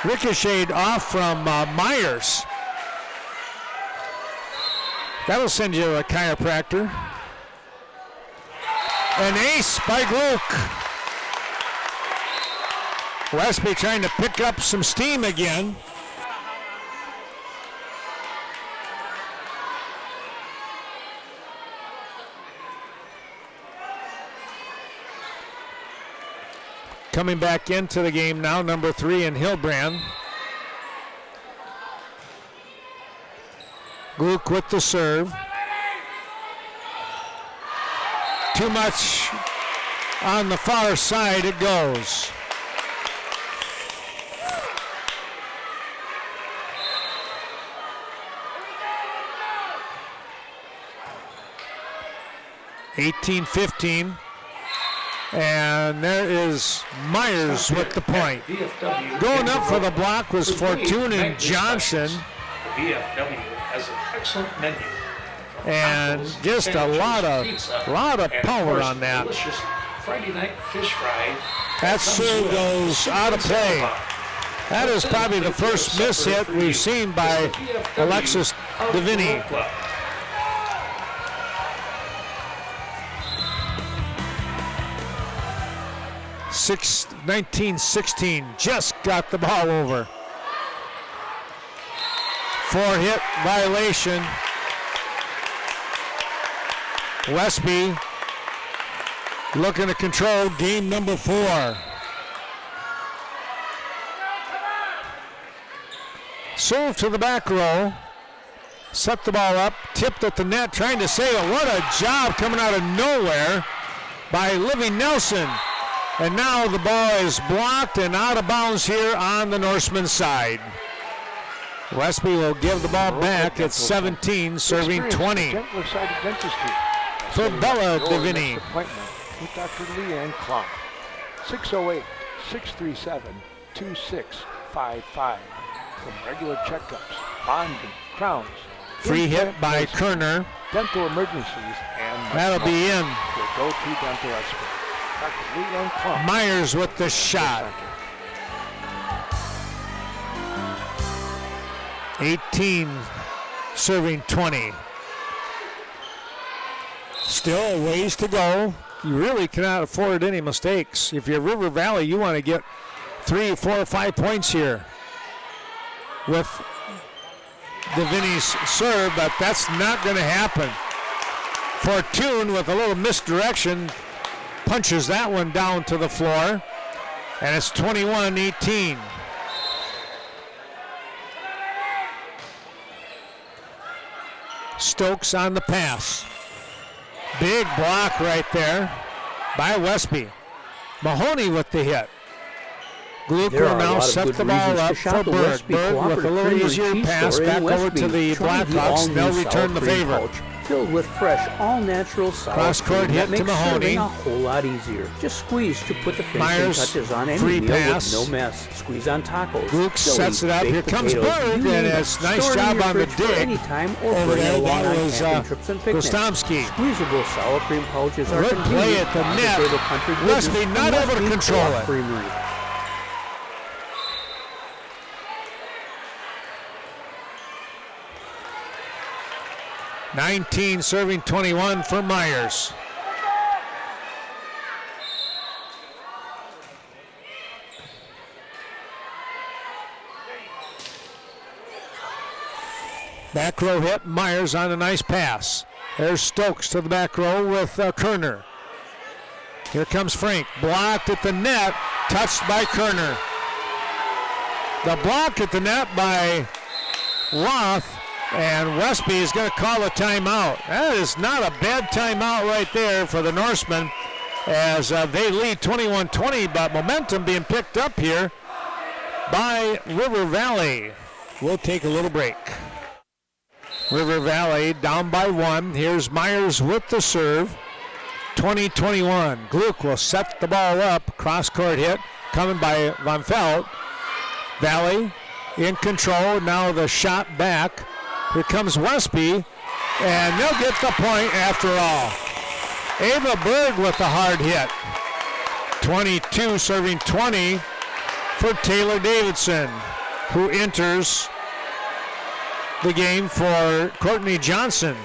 Ricocheted off from Myers. That'll send you to a chiropractor. An ace by Gluck. Westby trying to pick up some steam again. Coming back into the game now, number 3 in Hilbrand. Gluck with the serve. Too much on the far side, it goes. (18-15), and there is Myers with the point. Going up for the block was Fortune and Johnson. The VFW has an excellent menu. And just a lot of power on that. Friday night fish fry. That serve goes out of play. That is probably the first miss hit we've seen by Alexis Deviney. Six, 19-16, just got the ball over. 4-hit violation. Westby looking to control game number 4. Serve to the back row. Set the ball up. Tipped at the net. Trying to save it. What a job coming out of nowhere by Livy Nelson. And now the ball is blocked and out of bounds here on the Norsemen side. Westby will give the ball back at 17, serving 20. For Bella Deviney. With Dr. Leanne Klum. 608-637-2655. From regular checkups, bonding, crowns. Free hit by Kerner. Dental emergencies and that'll be in. Your go-to dental expert. Dr. Leanne Klum. Myers with the shot. 18 serving 20. Still a ways to go. You really cannot afford any mistakes. If you're River Valley, you want to get 3, 4, 5 points here with Deviney's serve, but that's not going to happen. Fortune with a little misdirection punches that one down to the floor, and it's 21-18. Stokes on the pass. Big block right there by Westby. Mahoney with the hit. Gluck will now set the ball up for Bird. Bird with a little easier pass back over to the Blackhawks. They'll return the favor. filled with fresh, all-natural sour Cross-court cream hit that to makes Mahoney. serving a whole lot easier. Just squeeze to put the finishing Myers, touches on any free meal pass. with no mess. Squeeze on tacos. Luke chili, sets it up. baked Here comes potatoes, Berg, you and name it. it's nice Store it in job your on the fridge for dig. any time or Over bring it there, along that on was camping trips and picnics. Gostomski. Squeezable sour cream pouches are Good play convenient at the on net. table country goodness Westby from not able to Westby control Co-op it. Creamery. $19 serving 21 for Myers. Back row hit. Myers on a nice pass. There's Stokes to the back row with Kerner. Here comes Frank. Blocked at the net. Touched by Kerner. The block at the net by Roth. And Westby is going to call a timeout. That is not a bad timeout right there for the Norsemen as they lead 21-20, but momentum being picked up here by River Valley. We'll take a little break. River Valley down by 1. Here's Myers with the serve. 20-21. Gluck will set the ball up. Cross-court hit coming by Von Felt. Valley in control. Now the shot back. Here comes Westby, and they'll get the point after all. Ava Berg with the hard hit. 22 serving 20 for Taylor Davidson, who enters the game for Courtney Johnson.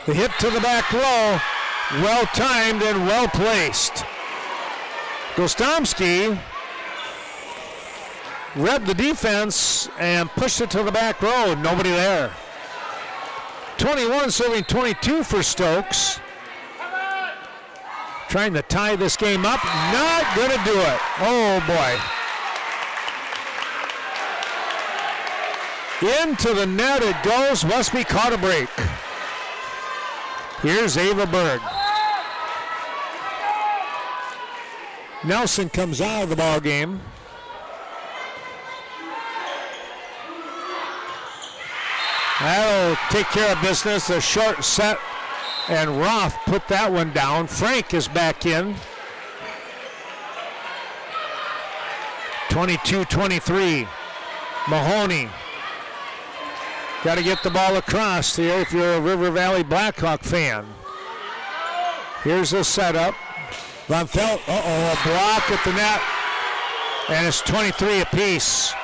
The hit to the back row, well timed and well placed. Gostomski read the defense and pushed it to the back row. Nobody there. 21 serving 22 for Stokes. Trying to tie this game up. Not going to do it. Oh, boy. Into the net it goes. Westby caught a break. Here's Ava Berg. Nelson comes out of the ball game. That'll take care of business. A short set, and Roth put that one down. Frank is back in. 22-23. Mahoney. Got to get the ball across here if you're a River Valley Blackhawk fan. Here's the setup. Von Felt, a block at the net, and it's 23 apiece.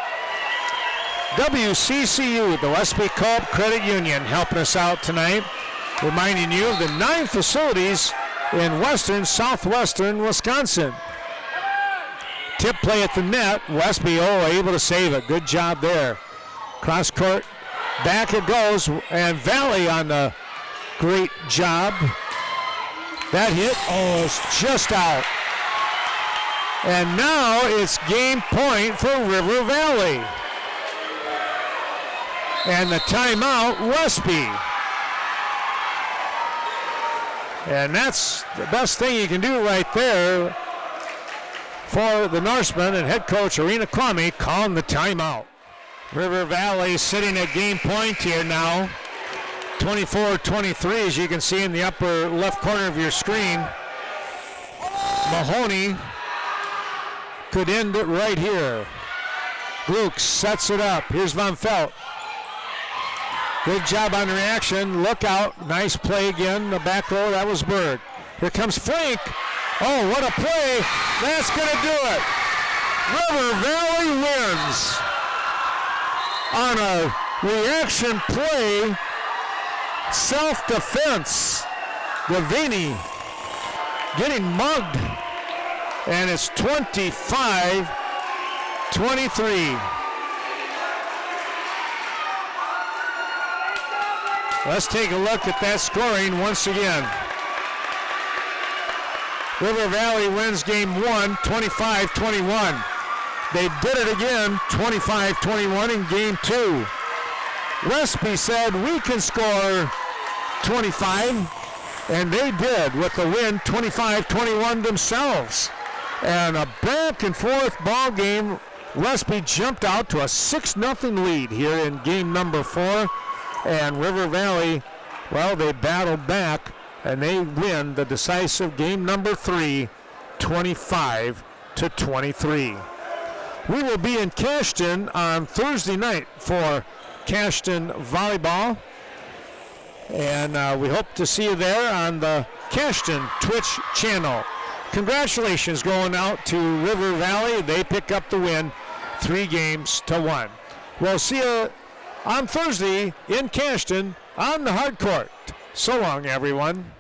WCCU, the Westby Co-op Credit Union, helping us out tonight, reminding you of the 9 facilities in southwestern Wisconsin. Tip play at the net, Westby able to save it. Good job there. Cross court, back it goes, and Valley on the great job. That hit, is just out. And now it's game point for River Valley. And the timeout, Westby. And that's the best thing you can do right there for the Norsemen and head coach Arena Kwame calling the timeout. River Valley sitting at game point here now. 24-23, as you can see in the upper left corner of your screen. Mahoney could end it right here. Gluck sets it up. Here's Von Felt. Good job on the reaction. Look out. Nice play again. The back row, that was Berg. Here comes Frank. Oh, what a play. That's going to do it. River Valley wins on a reaction play. Self-defense. Gavini getting mugged. And it's 25-23. Let's take a look at that scoring once again. River Valley wins game 1, 25-21. They did it again, 25-21 in game 2. Westby said we can score 25, and they did with the win, 25-21 themselves. And a back and forth ball game. Westby jumped out to a 6-0 lead here in game number 4. And River Valley, well, they battled back and they win the decisive game number 3, 25-23. We will be in Cashton on Thursday night for Cashton Volleyball. And we hope to see you there on the Cashton Twitch channel. Congratulations going out to River Valley. They pick up the win 3-1. We'll see you on Thursday in Cashton on the hard court. So long, everyone.